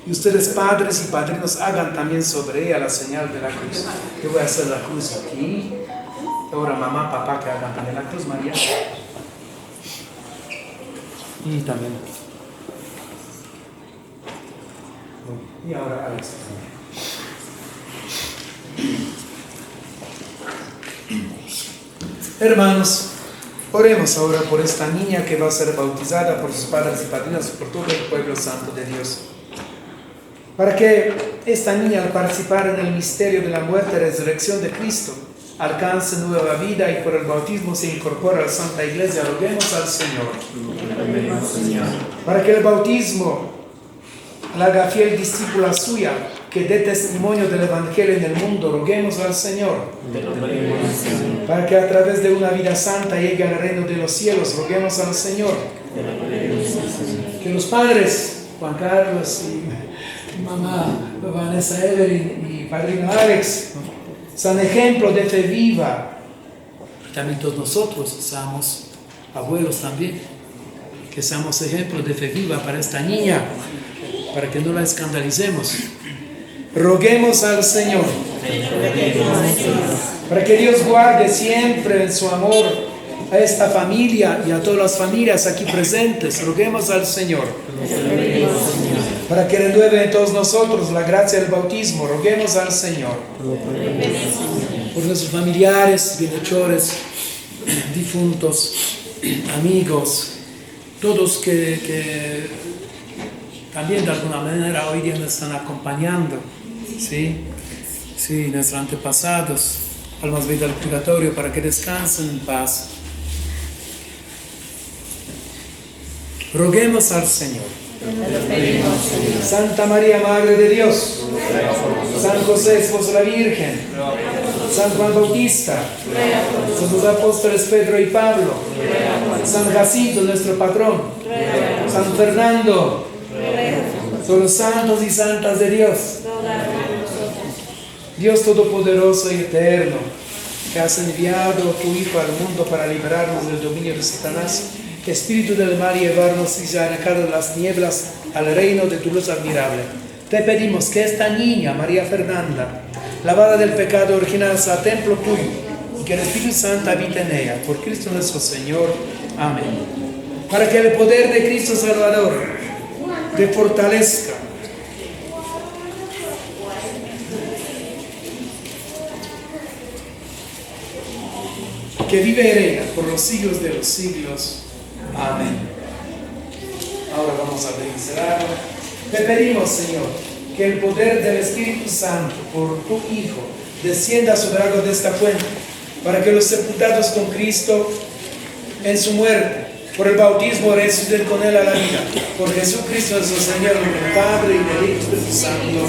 Y ustedes, padres y padrinos, hagan también sobre ella la señal de la cruz. Yo voy a hacer la cruz aquí. Ahora mamá, papá, que hagan también la cruz, María. Y también. Y ahora Alex. Hermanos, oremos ahora por esta niña que va a ser bautizada por sus padres y padrinos, por todo el pueblo santo de Dios. Para que esta niña, al participar en el misterio de la muerte y resurrección de Cristo, alcance nueva vida y por el bautismo se incorpore a la Santa Iglesia, roguemos al Señor. Para que el bautismo la haga fiel discípula suya, que dé testimonio del Evangelio en el mundo, roguemos al Señor. Para que a través de una vida santa llegue al reino de los cielos, roguemos al Señor. Que los padres, Juan Carlos y mamá Vanessa Evelyn y padrino Alex, sean ejemplo de fe viva. También todos nosotros seamos abuelos también, que seamos ejemplo de fe viva para esta niña, para que no la escandalicemos. Roguemos al Señor para que Dios guarde siempre en su amor a esta familia y a todas las familias aquí presentes. Roguemos al Señor para que renueve en todos nosotros la gracia del bautismo. Roguemos al Señor por nuestros familiares, bienhechores, difuntos, amigos, todos que también de alguna manera hoy día nos están acompañando. Sí, nuestros antepasados, almas vida al purgatorio, para que descansen en paz. Roguemos al Señor. Santa María, Madre de Dios, San José, esposo de la Virgen, San Juan Bautista, los apóstoles Pedro y Pablo, San Jacinto, nuestro patrón, San Fernando, todos los santos y santas de Dios. Dios Todopoderoso y Eterno, que has enviado a tu Hijo al mundo para liberarnos del dominio de Satanás, Espíritu del mal, llevarnos y arrancar de las nieblas al reino de tu luz admirable. Te pedimos que esta niña, María Fernanda, lavada del pecado original, sea templo tuyo, y que el Espíritu Santo habite en ella. Por Cristo nuestro Señor. Amén. Para que el poder de Cristo Salvador te fortalezca. Que vive y reina por los siglos de los siglos. Amén. Ahora vamos a bendicerlo. Te pedimos, Señor, que el poder del Espíritu Santo por tu Hijo descienda sobre agua de esta fuente, para que los sepultados con Cristo en su muerte, por el bautismo, resuciten con Él a la vida. Por Jesucristo nuestro Señor, el Padre y el Hijo y el Espíritu Santo.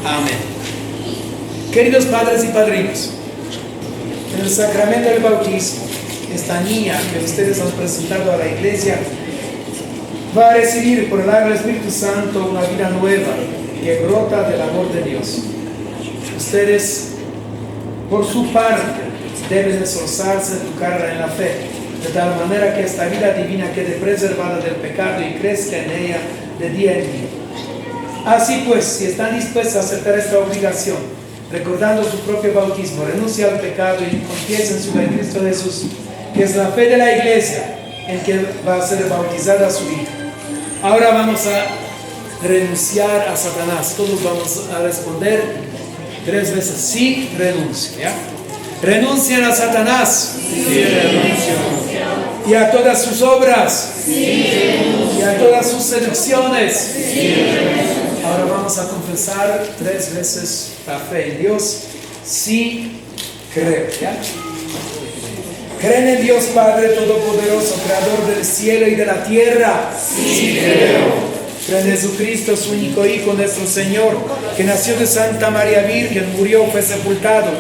Amén. Queridos padres y padrinos, en el sacramento del bautismo, esta niña que ustedes han presentado a la iglesia va a recibir por el agua del Espíritu Santo una vida nueva que brota del amor de Dios. Ustedes, por su parte, deben esforzarse en educarla en la fe, de tal manera que esta vida divina quede preservada del pecado y crezca en ella de día en día. Así pues, si están dispuestos a aceptar esta obligación, recordando su propio bautismo, renuncia al pecado y confiesen su fe en Cristo Jesús, que es la fe de la iglesia, en que va a ser bautizada su hija. Ahora vamos a renunciar a Satanás. Todos vamos a responder 3 veces: sí, renuncio. ¿Ya? Renuncian a Satanás. Sí, renuncio. Y a todas sus obras. Sí, y a todas sus seducciones. Sí, ahora vamos a confesar 3 veces la fe en Dios. Sí, creo. ¿Ya? ¿Creen en Dios Padre Todopoderoso, Creador del cielo y de la tierra? Sí, creo. ¿Creen en Jesucristo, su único Hijo, nuestro Señor, que nació de Santa María Virgen, murió, fue sepultado,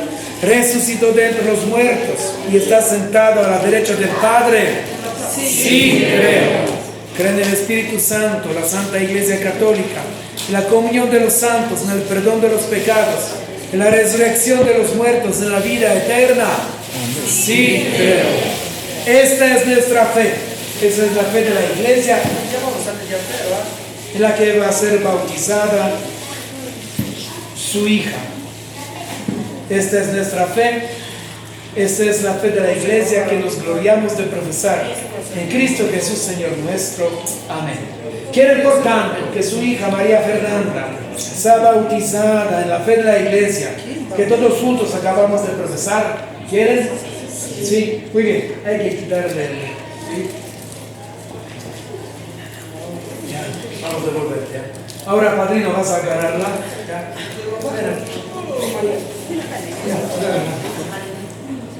resucitó de entre los muertos y está sentado a la derecha del Padre? Sí, creo. ¿Creen en el Espíritu Santo, la Santa Iglesia Católica, en la comunión de los santos, en el perdón de los pecados, en la resurrección de los muertos, en la vida eterna? Sí, creo. Esta es nuestra fe. Esa es la fe de la iglesia, en la que va a ser bautizada su hija. Esta es nuestra fe. Esta es la fe de la iglesia que nos gloriamos de profesar en Cristo Jesús, Señor nuestro. Amén. Quiere, por tanto, que su hija María Fernanda sea bautizada en la fe de la iglesia que todos juntos acabamos de profesar. ¿Quieren? Sí, muy bien. Hay que quitarle el... ¿sí? Ya, vamos a devolver. Ya. Ahora, padrino, vas a agarrarla. Ya. Ya, agárrala.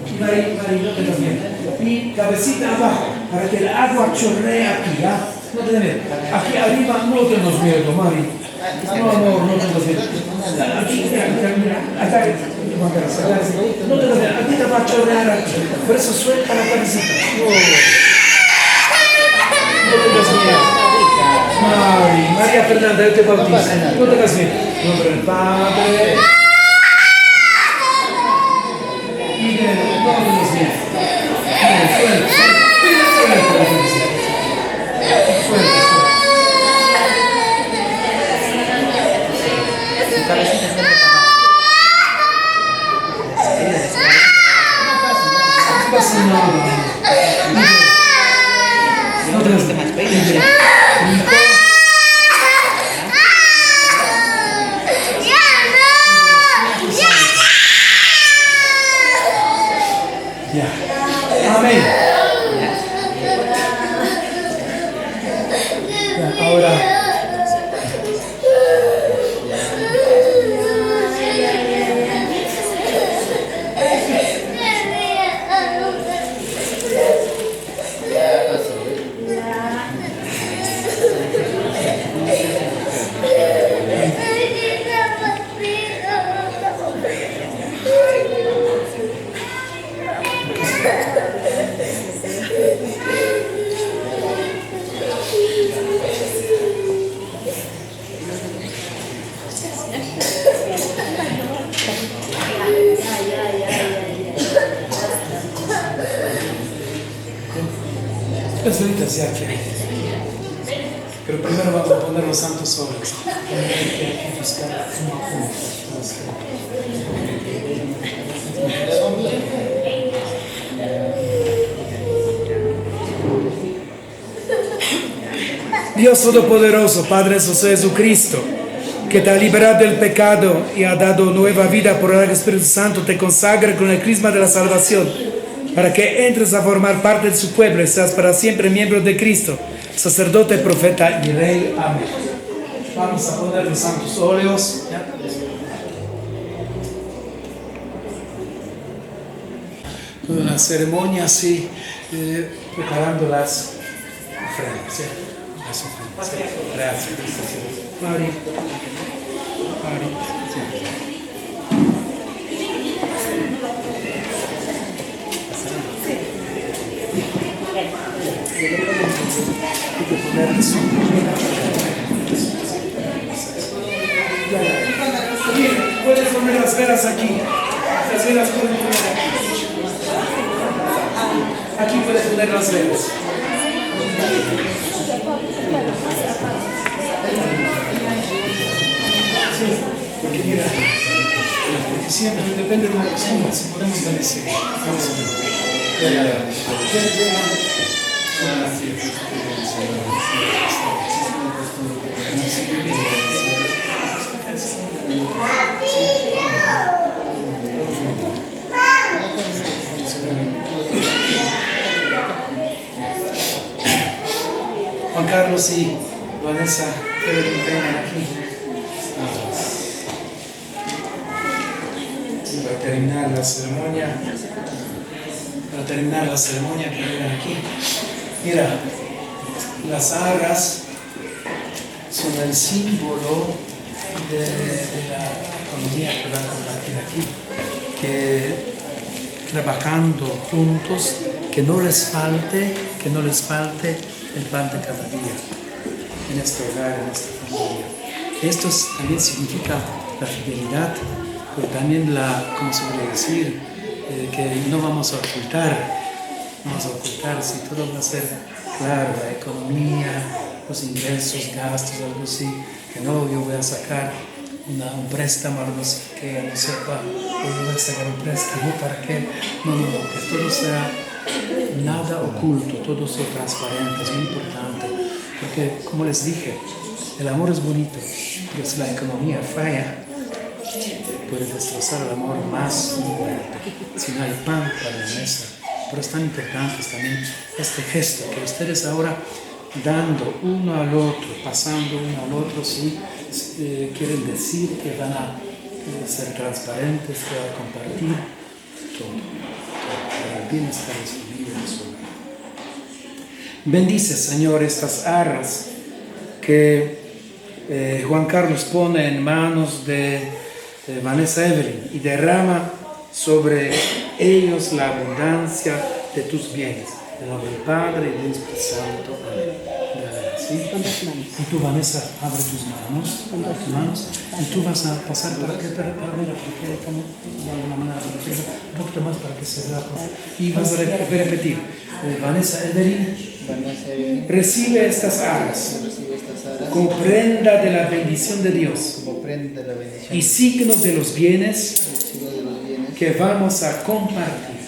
Y Marino, también. Y cabecita abajo, para que el agua chorree aquí, ¿ya? No tengas miedo. Aquí arriba no tengas miedo, Mari. No, no tengas miedo. Aquí, mira, acá. No tengas miedo. Aquí te va a chorrear aquí. Por eso suelta la cabecita. No tengas miedo. María Fernanda, yo te bautizo. No tengas miedo. En nombre del Padre. Y de no tengas miedo. Suelta. No tengas miedo. Ya. Amén. Ya, ahora. Pero primero vamos a poner los santos solos. Dios Todopoderoso, Padre Jesucristo, que te ha liberado del pecado y ha dado nueva vida por el Espíritu Santo, te consagra con el crisma de la salvación, para que entres a formar parte de su pueblo y seas para siempre miembro de Cristo, sacerdote, profeta y rey. Amén. Vamos a poner los santos óleos. Una ceremonia así, preparando las ofrendas. ¿Sí? Las ofrendas. ¿Sí? Gracias. Mari. Sí. Puedes poner las velas aquí. Las velas pueden poner aquí. Aquí puedes poner las velas. Sí, porque mira, porque siempre depende de la persona, si podemos bendecir. Juan Carlos y Vanessa, quiero que vengan aquí. Para terminar la ceremonia, que vengan aquí. Mira, las arras son el símbolo de la economía que van a compartir aquí, que trabajando juntos, que no les falte el pan de cada día en este hogar, en esta familia. Esto también significa la fidelidad, pero también ¿cómo se puede decir? Que no vamos a ocultar, si todo va a ser claro, la economía, los ingresos, gastos, algo así, que no, yo voy a sacar un préstamo, algo así, que no sepa, yo voy a sacar un préstamo para que, no, que todo sea nada oculto, todo sea transparente, es muy importante, porque como les dije, el amor es bonito, pero si la economía falla, puede destrozar el amor más fuerte, si no hay pan para la mesa. Pero es tan importante también este gesto que ustedes ahora dando uno al otro, pasando uno al otro, sí, quieren decir que van a ser transparentes, que van a compartir todo para el bienestar de su vida y de su hogar. Bendice, Señor, estas arras que Juan Carlos pone en manos de Vanessa Evelyn y derrama sobre ellos la abundancia de tus bienes. En el nombre del Padre y del Espíritu Santo. Amén. ¿Sí? Y tú, Vanessa, abre tus manos. Y tú vas a pasar para ver, porque como de alguna manera, un poquito más para que se vea. Y vas a repetir. Vanessa Evelyn, recibe estas arras como prenda de la bendición de Dios y signo de los bienes que vamos a compartir.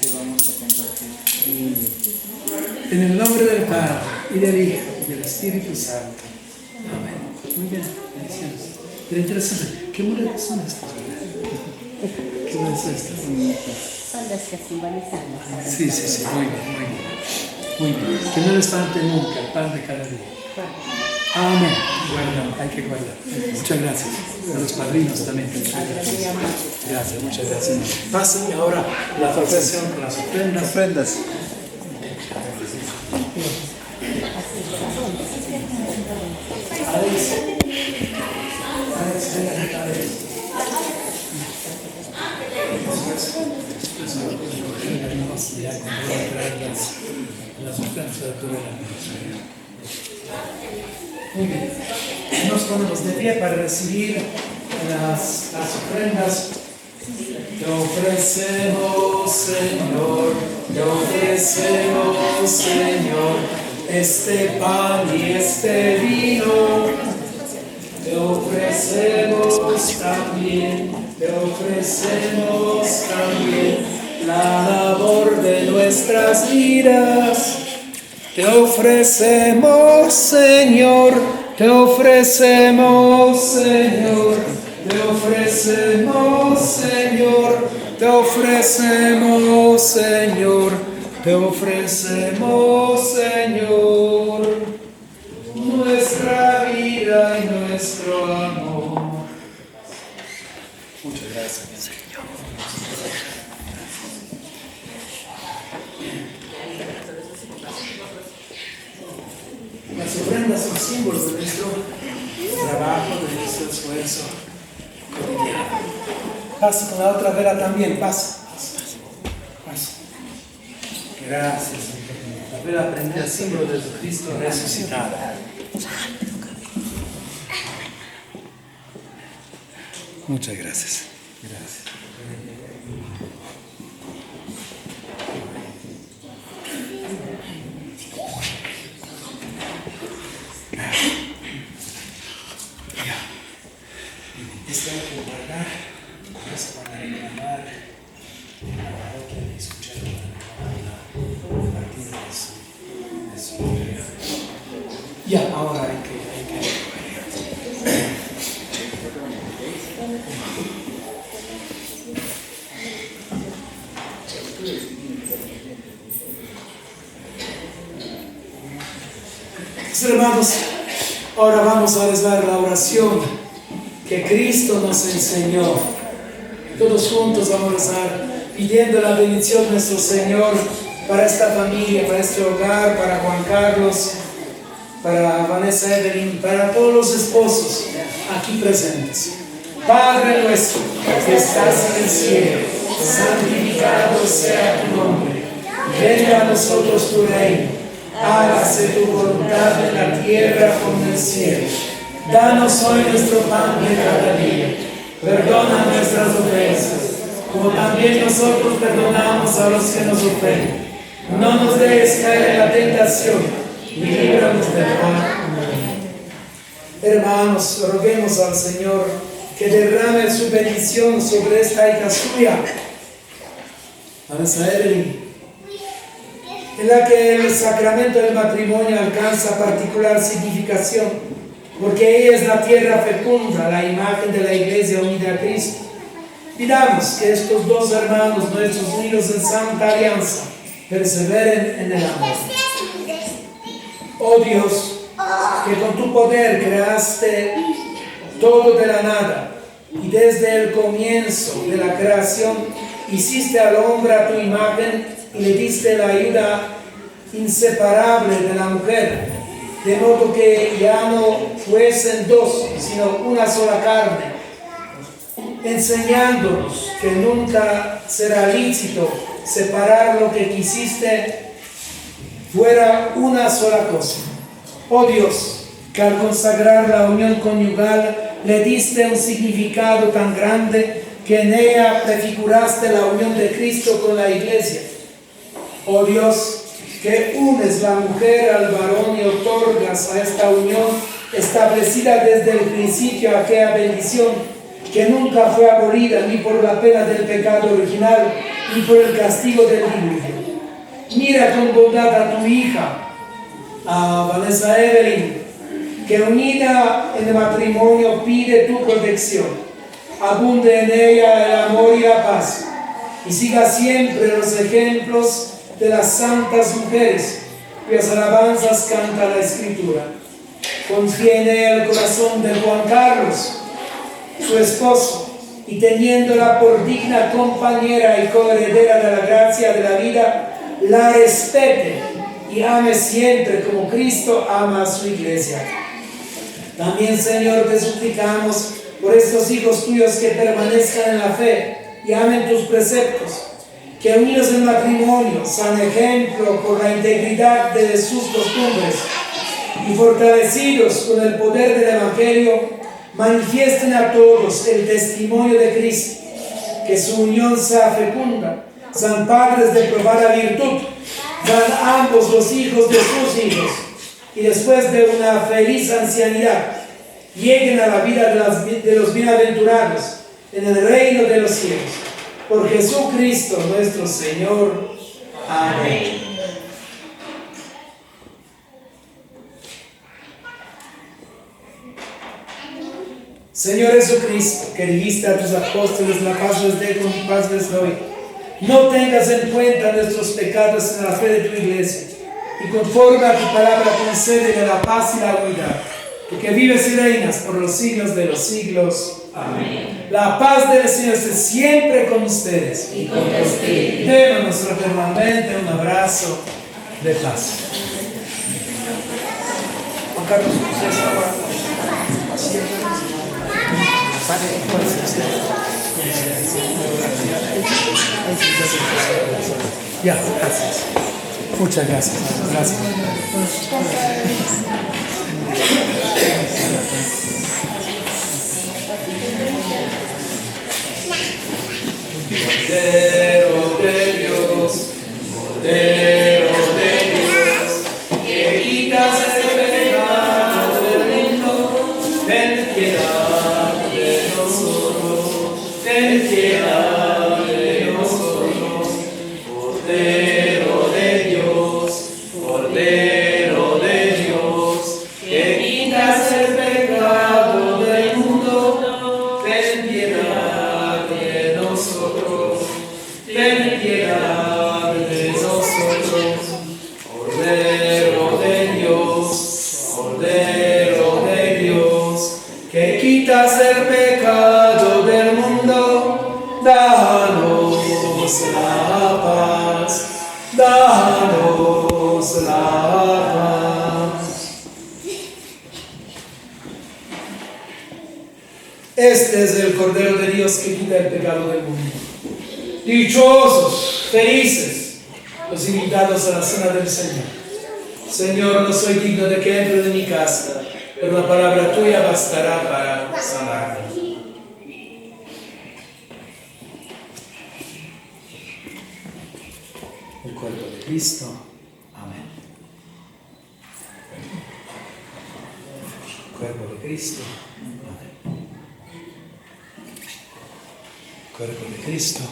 En el nombre del Padre y del Hijo y del Espíritu Santo. Amén. Muy bien, bendiciones. Pero interesante, ¿qué monedas son estas? ¿Qué monedas son estas? Son las que simbolizan. Sí, muy bien. Que no les falte nunca el pan de cada día. Amén. Hay que guardar. Muchas gracias. A los padrinos también. Gracias, muchas gracias. Pasen ahora la procesión con las ofrendas. Muy bien. Nos ponemos de pie para recibir las ofrendas. Te ofrecemos, Señor, este pan y este vino. Te ofrecemos también la labor de nuestras vidas. Te ofrecemos, Señor, te ofrecemos, Señor, nuestra vida y nuestro amor. Muchas gracias, Señor. Las ofrendas son símbolos de nuestro trabajo, de nuestro esfuerzo cotidiano. Pasa con la otra vela también, pasa. Gracias. La vela prendida, símbolo de Cristo resucitado. Muchas gracias. Gracias. Esto hay que guardar, eso van a reclamar la parroquia de escuchar a partir de su ya, ahora hay que hermanos, ahora vamos a rezar la oración que Cristo nos enseñó. Todos juntos vamos a rezar pidiendo la bendición de nuestro Señor para esta familia, para este hogar, para Juan Carlos, para Vanessa Evelyn, para todos los esposos aquí presentes. Padre nuestro que estás en el cielo, santificado sea tu nombre. Venga a nosotros tu reino. Hágase tu voluntad en la tierra como en el cielo. Danos hoy nuestro pan de cada día. Perdona nuestras ofensas, como también nosotros perdonamos a los que nos ofenden. No nos dejes caer en la tentación y líbranos del mal. Hermanos, roguemos al Señor que derrame su bendición sobre esta hija suya, Vanessa Evelyn, en la que el sacramento del matrimonio alcanza particular significación, porque ella es la tierra fecunda, la imagen de la Iglesia unida a Cristo. Pidamos que estos dos hermanos nuestros unidos en santa alianza perseveren en el amor. Oh Dios, que con tu poder creaste todo de la nada y desde el comienzo de la creación hiciste al hombre a tu imagen y le diste la ayuda inseparable de la mujer, de modo que ya no fuesen dos, sino una sola carne, enseñándonos que nunca será lícito separar lo que quisiste fuera una sola cosa. Oh Dios, que al consagrar la unión conyugal le diste un significado tan grande que en ella prefiguraste la unión de Cristo con la Iglesia. Oh Dios, que unes la mujer al varón y otorgas a esta unión establecida desde el principio aquella bendición que nunca fue abolida ni por la pena del pecado original ni por el castigo del diluvio. Mira con bondad a tu hija, a Vanessa Evelyn, que unida en el matrimonio pide tu protección. Abunde en ella el amor y la paz, y siga siempre los ejemplos de las santas mujeres, cuyas alabanzas canta la Escritura. Confía en ella el corazón de Juan Carlos, su esposo, y teniéndola por digna compañera y coheredera de la gracia de la vida, la respete y ame siempre como Cristo ama a su iglesia. También, Señor, te suplicamos por estos hijos tuyos que permanezcan en la fe y amen tus preceptos, que unidos en matrimonio sean ejemplo por la integridad de sus costumbres y fortalecidos con el poder del Evangelio, manifiesten a todos el testimonio de Cristo, que su unión sea fecunda, sean padres de probada virtud, sean ambos los hijos de sus hijos, y después de una feliz ancianidad, lleguen a la vida de los bienaventurados en el reino de los cielos. Por Jesucristo nuestro Señor. Amén. Señor Jesucristo, que dijiste a tus apóstoles, la paz les dejo, mi paz les doy. No tengas en cuenta nuestros pecados en la fe de tu iglesia, y conforme a tu palabra concédele la paz y la unidad, porque vives y reinas por los siglos de los siglos. Amén. La paz del Señor esté siempre con ustedes. Y con tu espíritu. Démonos fraternalmente un abrazo de paz. Juan Carlos, ¿ustedes ahora? Ya, gracias. Muchas gracias. Gracias. Cordero de Dios, Cordero de Dios, que quitas el pecado del mundo, ten piedad de nosotros, ten piedad de nosotros. Cordero de Dios, Cordero de Dios, que quitas el pecado del mundo, ten piedad de nosotros, ten piedad de nosotros. Cordero de Dios, Cordero de Dios, que quitas el pecado del mundo, danos la paz, danos la paz. Este es el Cordero de Dios que quita el pecado del mundo. Dichosos, felices, los invitados a la cena del Señor. Señor, no soy digno de que entre en mi casa, pero la palabra tuya bastará para sanarme. El cuerpo de Cristo. Amén. El cuerpo de Cristo. Amén. El cuerpo de Cristo.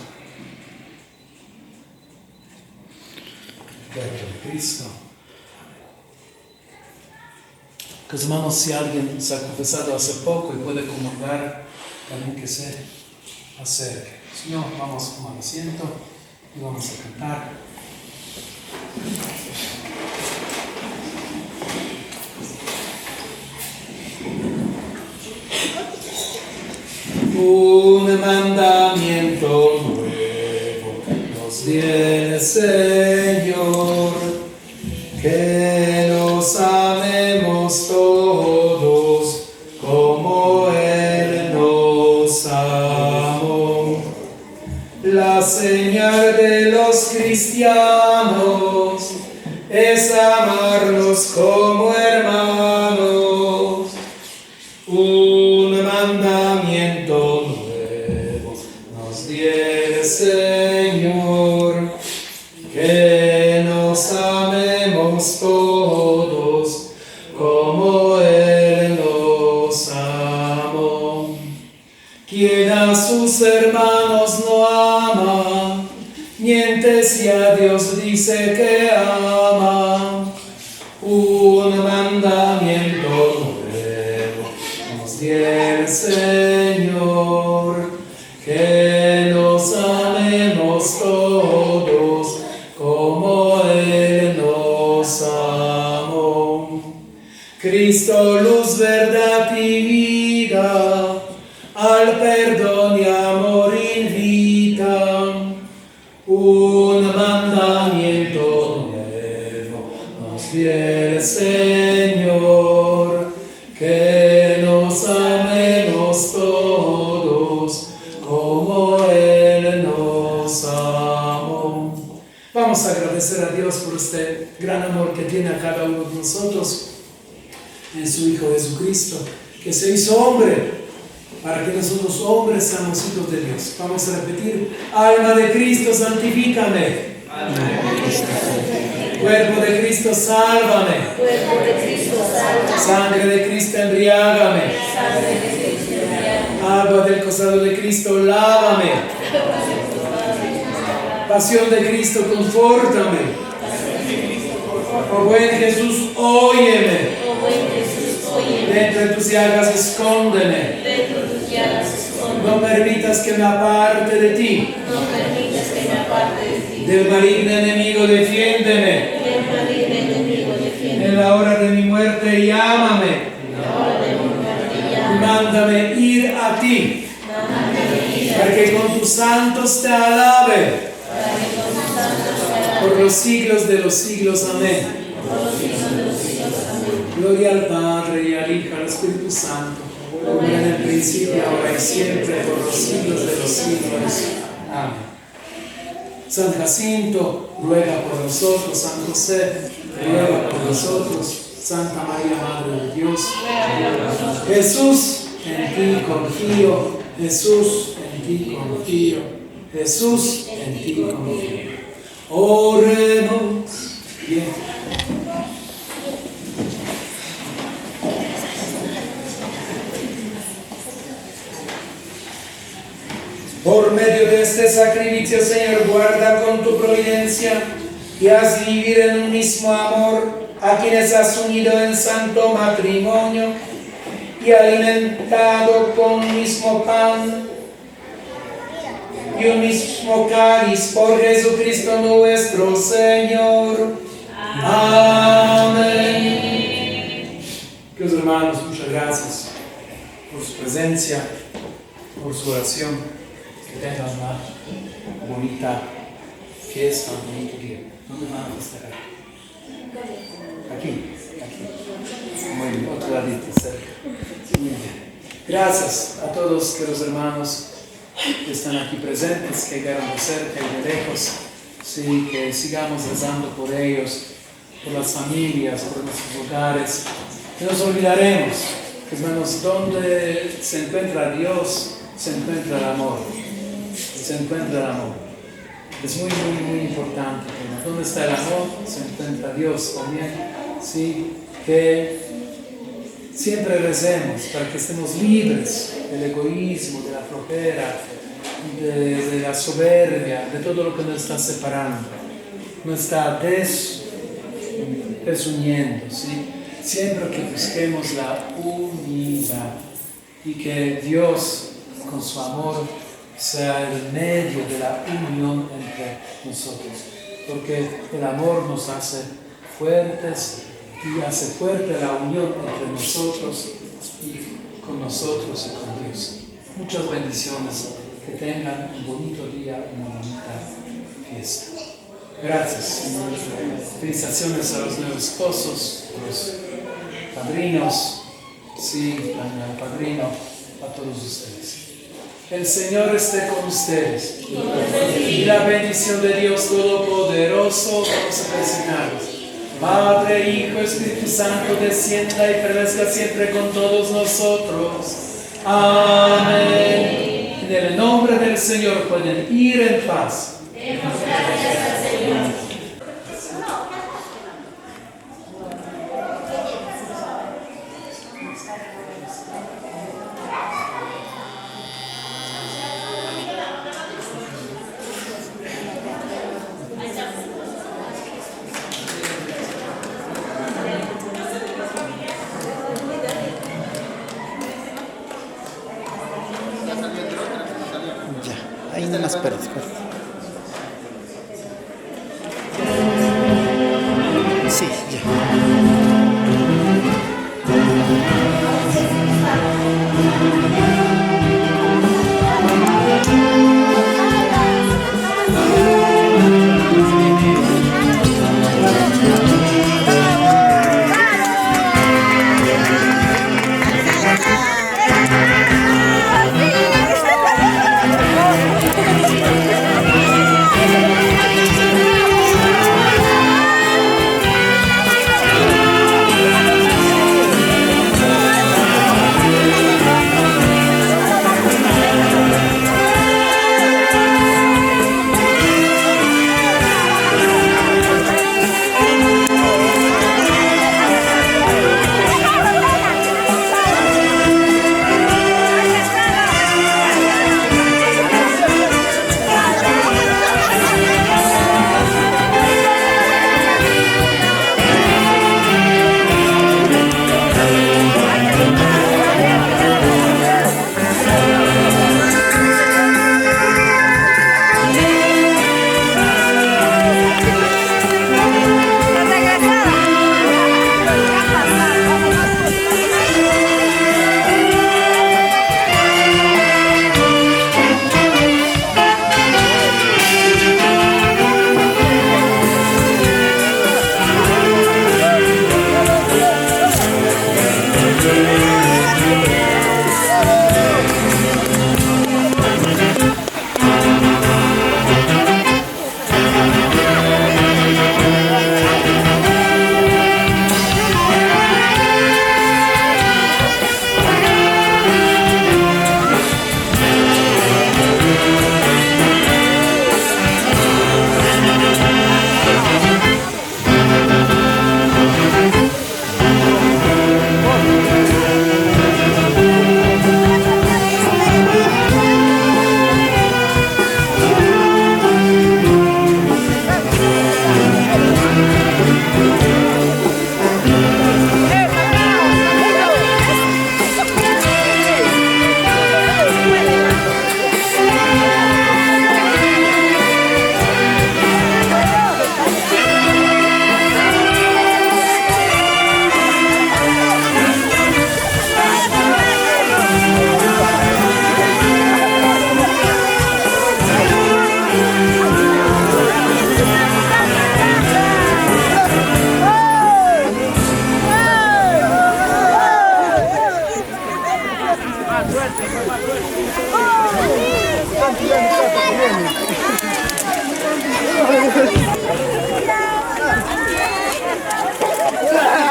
El cuerpo de Cristo. Pues, hermanos, si alguien se ha confesado hace poco y puede comulgar, también que se acerque. Señor, vamos a tomar asiento y vamos a cantar. Un mandamiento nuevo nos dio el Señor, que nos amemos todos como Él nos amó. La señal de los cristianos es amarnos como hermanos. Un mandamiento nuevo nos dio el Señor, que nos amemos todos como Él nos amó. Quien a sus hermanos no ama, miente si a Dios dice que ama. Un mandamiento nuevo nos dio el Señor, que nos amemos todos como Él nos amó. Cristo, luz, verdad y vida, al perdón y amor invita. Un mandamiento nuevo nos dio el Señor, que nos amemos todos como Él nos amó. Vamos a agradecer a Dios por este gran amor que tiene a cada uno de nosotros en su Hijo Jesucristo, que se hizo hombre para que nosotros hombres seamos hijos de Dios. Vamos a repetir: alma de Cristo, santifícame. Cuerpo de Cristo, sálvame. Sangre de Cristo, embriágame. Agua del costado de Cristo, lávame. Pasión de Cristo, confórtame. Oh buen Jesús, óyeme. Dentro de tus llagas, escóndeme. No permitas que me aparte de ti. Del maligno enemigo, defiéndeme. En la hora de mi muerte, llámame. Mándame ir a ti, para que con tus santos te alabe. Por los siglos de los siglos. Amén. Gloria al Padre, y al Hijo, y al Espíritu Santo, como era en el principio, ahora y siempre, por los siglos de los siglos. Amén. San Jacinto, ruega por nosotros. San José, ruega por nosotros. Santa María, Madre de Dios. Jesús, en ti confío. Jesús, en ti confío. Jesús, en ti confío. Oremos. Bien. Por medio de este sacrificio, Señor, guarda con tu providencia y haz vivir en un mismo amor a quienes has unido en santo matrimonio y alimentado con un mismo pan y un mismo cáliz por Jesucristo nuestro Señor. Amén. Queridos hermanos, muchas gracias por su presencia, por su oración. Que tengan una bonita fiesta, un bonito día. ¿Dónde van a festejar? Aquí. Muy bien, otro ladito cerca. Muy bien. Gracias a todos, queridos hermanos, que están aquí presentes, que llegaron de cerca y de lejos. Sí, que sigamos rezando por ellos, por las familias, por nuestros hogares. No nos olvidaremos, hermanos, donde se encuentra Dios, se encuentra el amor. Se encuentra el amor. Es muy importante. ¿Dónde está el amor? Se encuentra Dios también. Sí, que siempre recemos para que estemos libres del egoísmo, de la flojera, de la soberbia, de todo lo que nos está separando, nos está desuniendo. ¿Sí? Siempre que busquemos la unidad y que Dios, con su amor, sea el medio de la unión entre nosotros, porque el amor nos hace fuertes y hace fuerte la unión entre nosotros y con Dios. Muchas bendiciones, que tengan un bonito día, una bonita fiesta. Gracias. Felicitaciones a los nuevos esposos, a los padrinos, sí, al padrino, a todos ustedes. El Señor esté con ustedes. Y la bendición de Dios Todopoderoso, vamos a presionarnos. Padre, Hijo, Espíritu Santo, descienda y permanezca siempre con todos nosotros. Amén. En el nombre del Señor pueden ir en paz. Demos gracias al Señor. Ya, ahí no más espera. Sí, ya.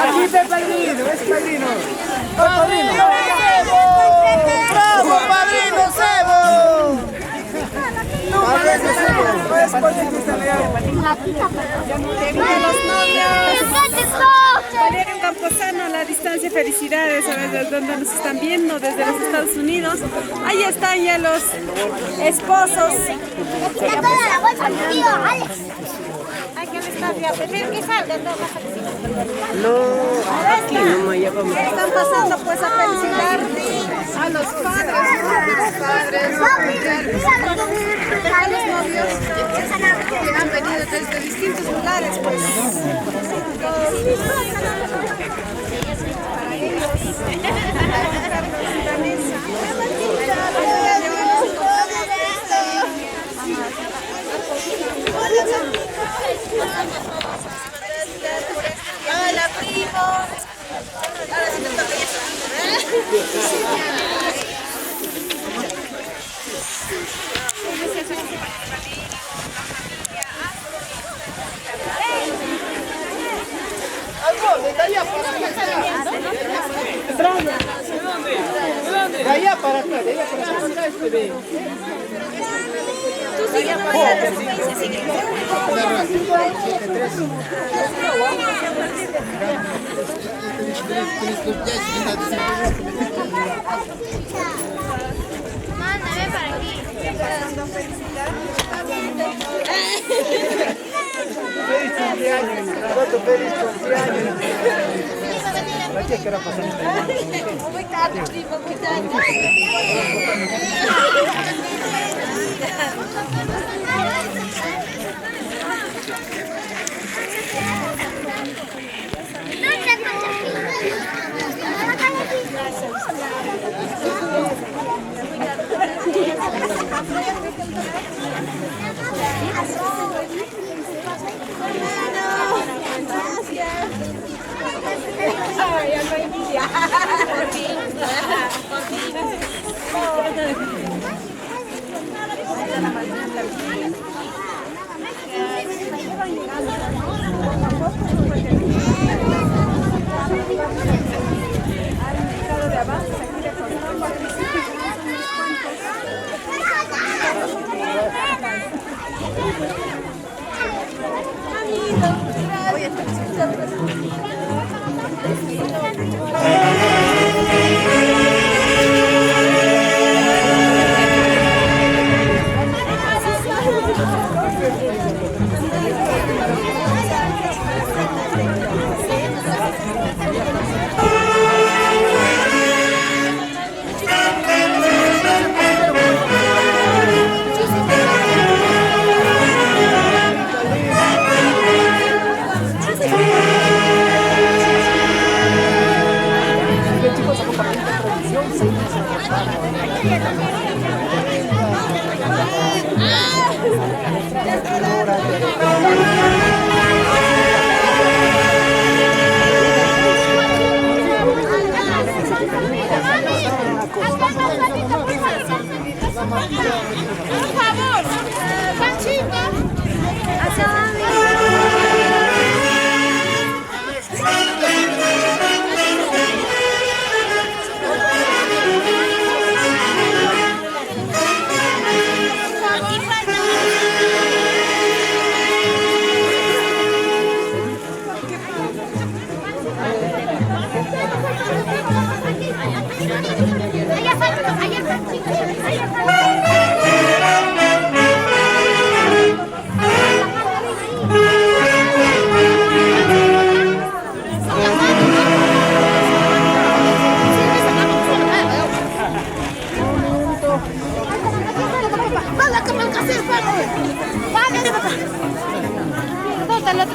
Aquí está el padrino, es padrino. ¡Padrino! ¡Bravo, padrino Sebo! ¡No parece Sebo! ¡Es padrino italiano! ¡Los novios! Valerio Camposano, a la distancia, felicidades a ver desde dónde nos están viendo, desde los Estados Unidos. Ahí están ya los esposos. Está toda la bolsa, mi tío, Alex. Ay, que me está bien. Prefiero que salga, no pasa que sí. No, aquí no me llevamos. Están pasando pues a felicitar a los padres, a los novios que han venido desde distintos lugares, pues. Hola, primo. Ahora sí te toca De allá para acá, de allá para acá. Mira este de. Tú sigue apoyando, sigue. Manda, ven para aquí. Feliz cumpleaños, Roto, feliz cumpleaños. ¿Qué quiero pasar? Muy tarde, primo, muy tarde. Por favor, Panchito, hacia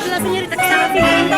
la señorita que estaba filmando.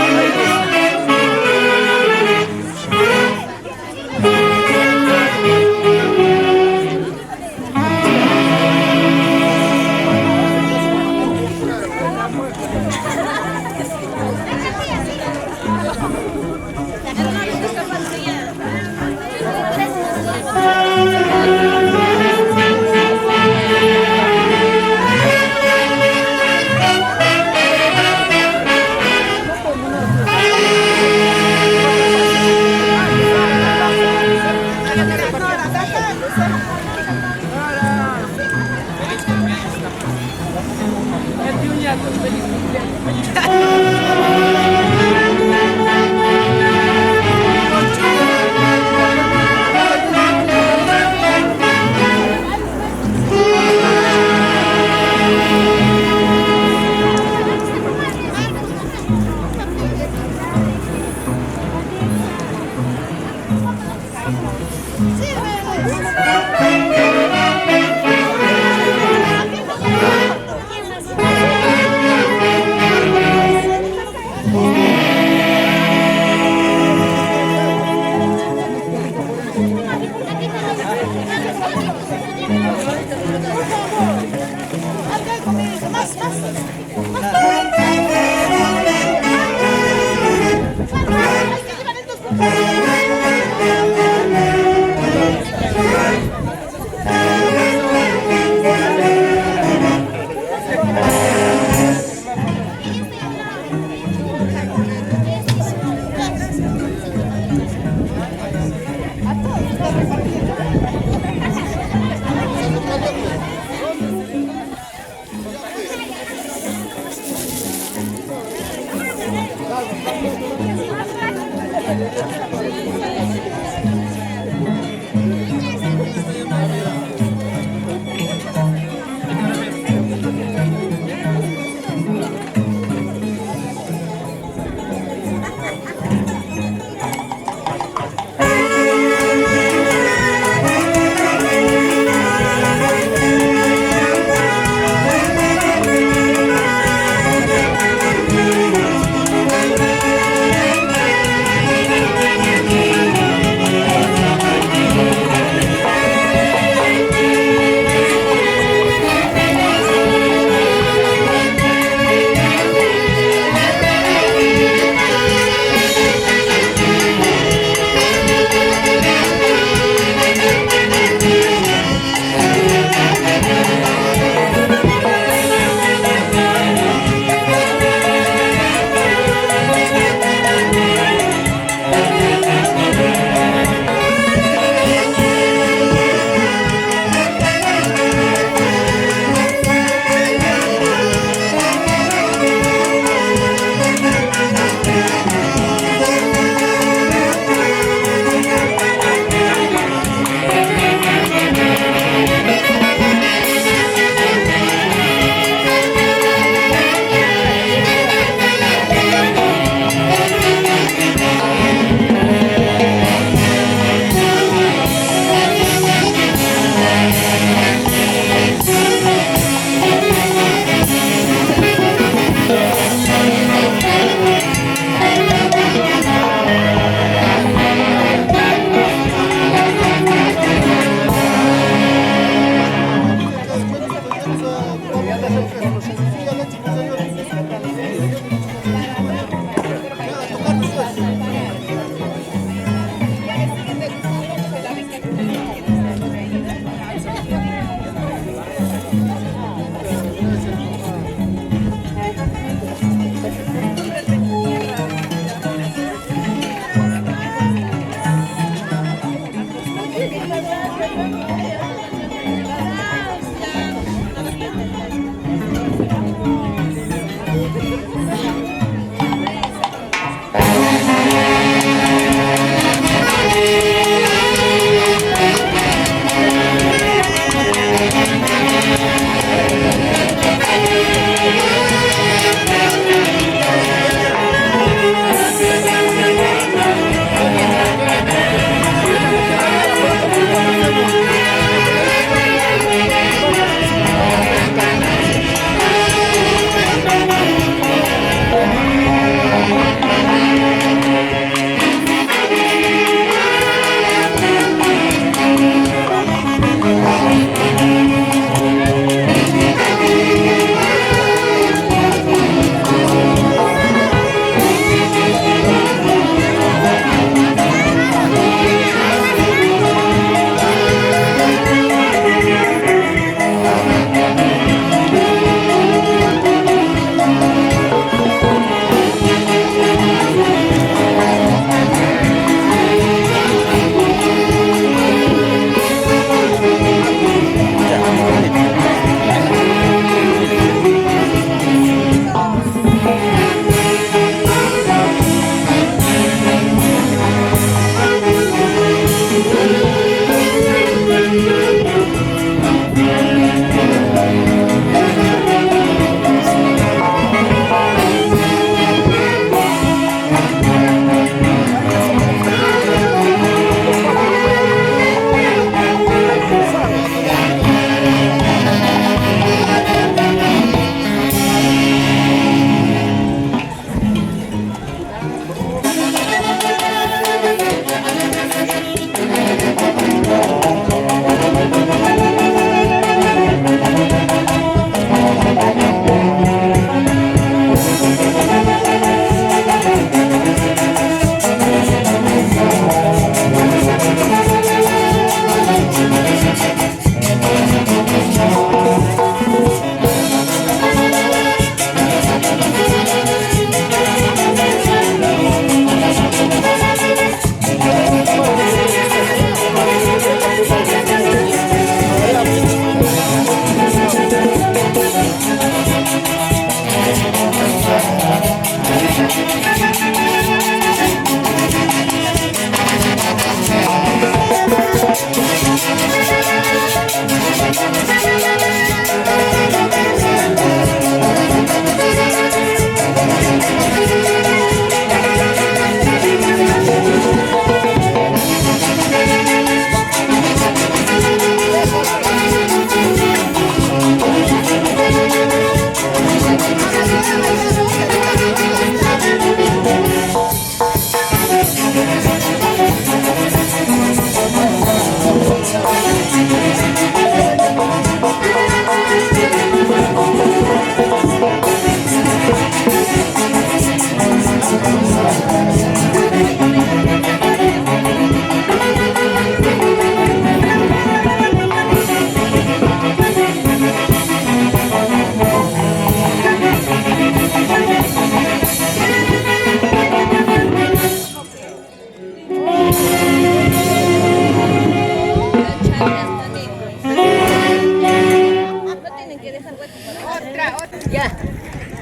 Ya,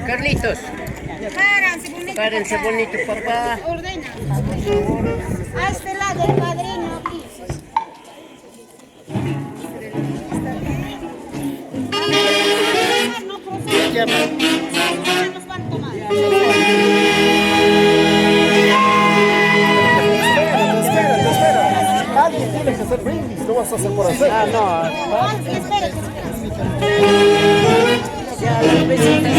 Carlitos. Párense bonito, papá. Ordena. A este lado, el padrino aquí. Ya, Nos van a tomar. Espera. Alguien tiene que hacer brindis, no vas a hacer por hacer. Ah, no. Espérate. Ya, las besitas.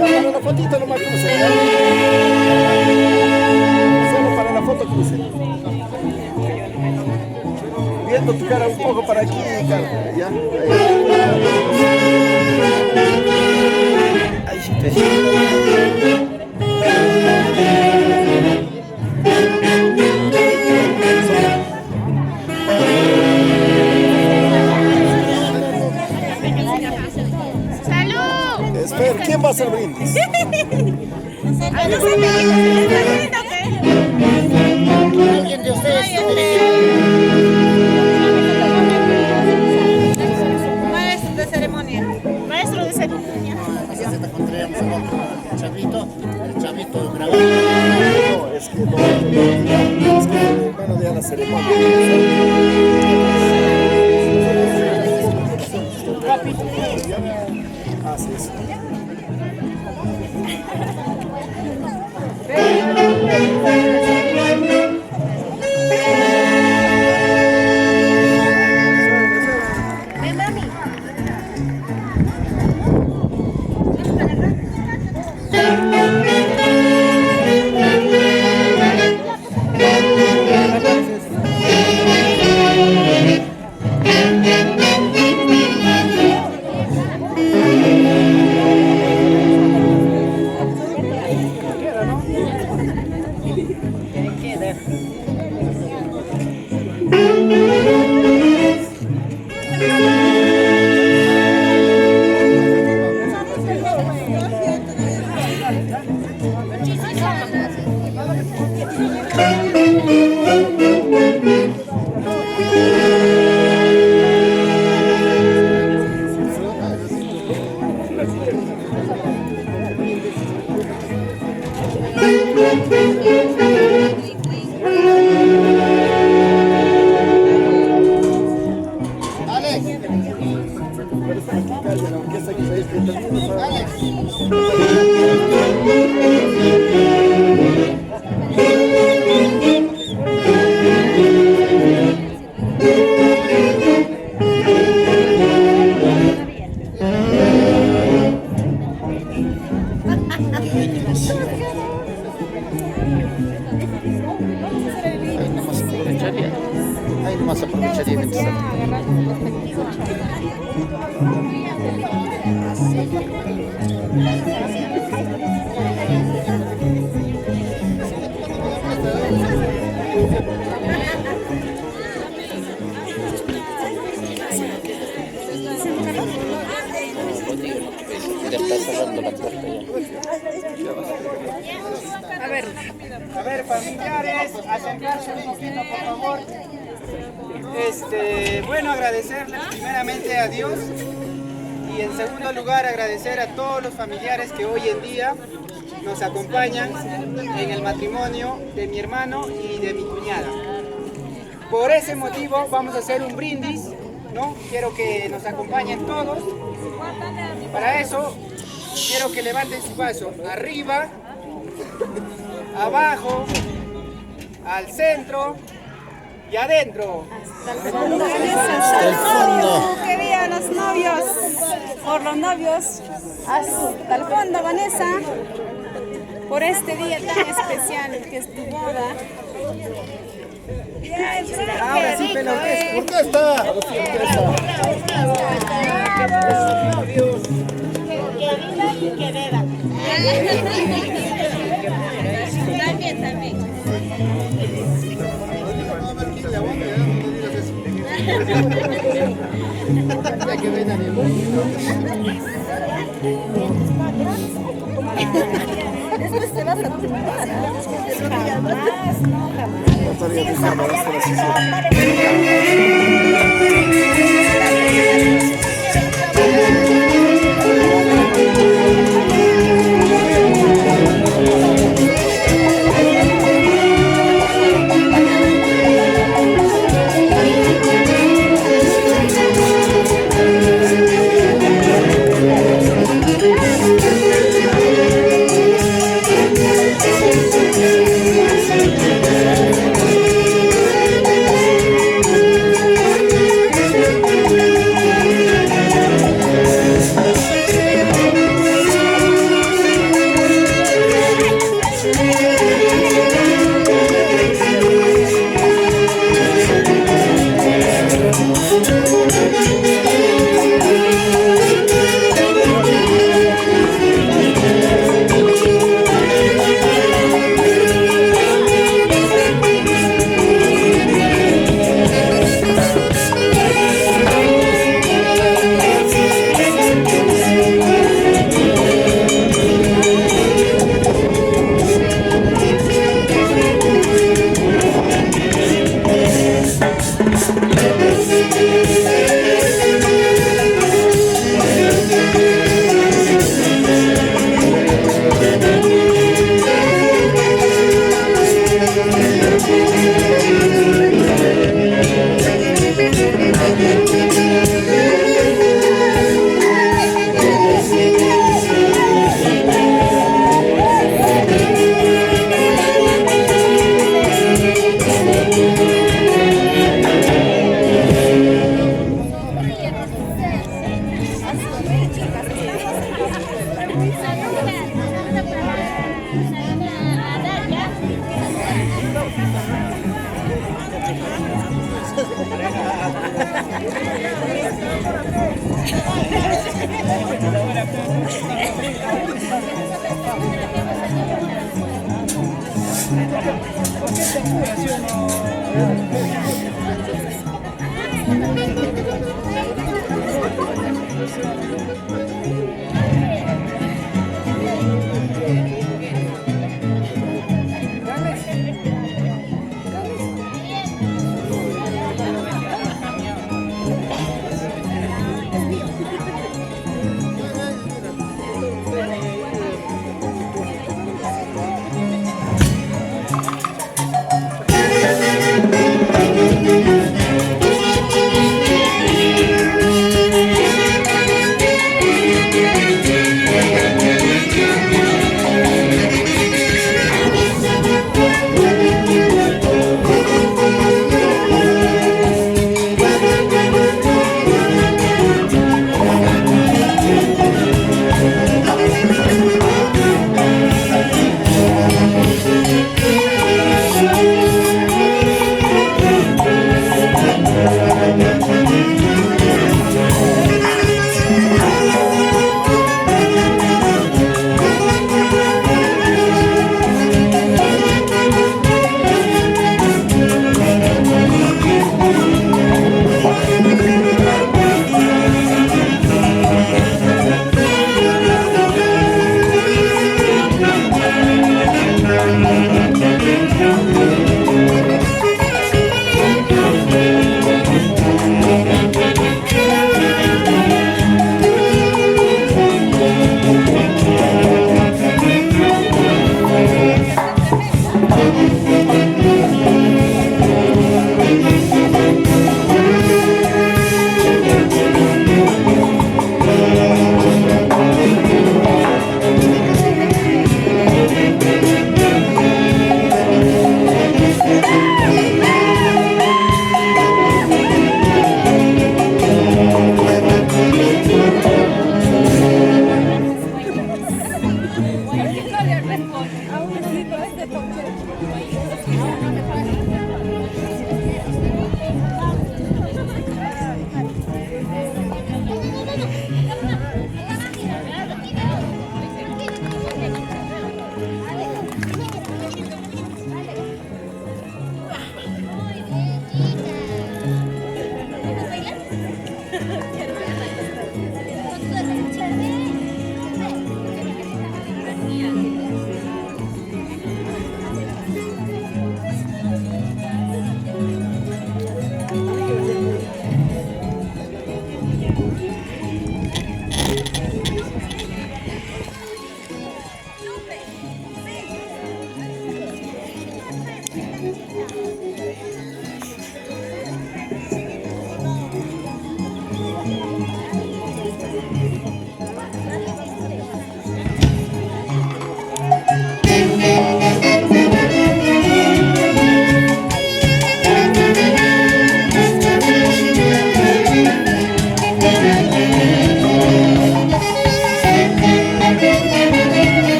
Para la fotito nomás cruce. Solo para la foto cruce. Viendo tu cara un poco para aquí, Carlos. ¿Ya? Ahí sí te ¡Salud! Espera, ¿quién va a hacer brindis? Alguien de ustedes. Maestro de ceremonia. Maestro de ceremonia. Así se te encontraríamos al otro el chavito grabado. No, es que bueno, ya la ceremonia. Así es. Ven, mami. Ahí nomás aprovecharía mientras ya está cerrando la puerta ya. A ver, familiares, acercarse un poquito, por favor. Bueno, agradecerle primeramente a Dios y en segundo lugar agradecer a todos los familiares que hoy en día nos acompañan en el matrimonio de mi hermano y de mi cuñada. Por ese motivo vamos a hacer un brindis, ¿no? Quiero que nos acompañen todos. Para eso quiero que levanten su vaso arriba, abajo, al centro Y adentro. Hasta el fondo. Que vivan los novios, por los novios, hasta el fondo, Vanessa, por este día tan especial que es tu boda. Ahora sí, pelotes. ¿Por qué está? Que viva y que beba. También. Después te vas a tumbar. Jamás, no,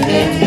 Thank you.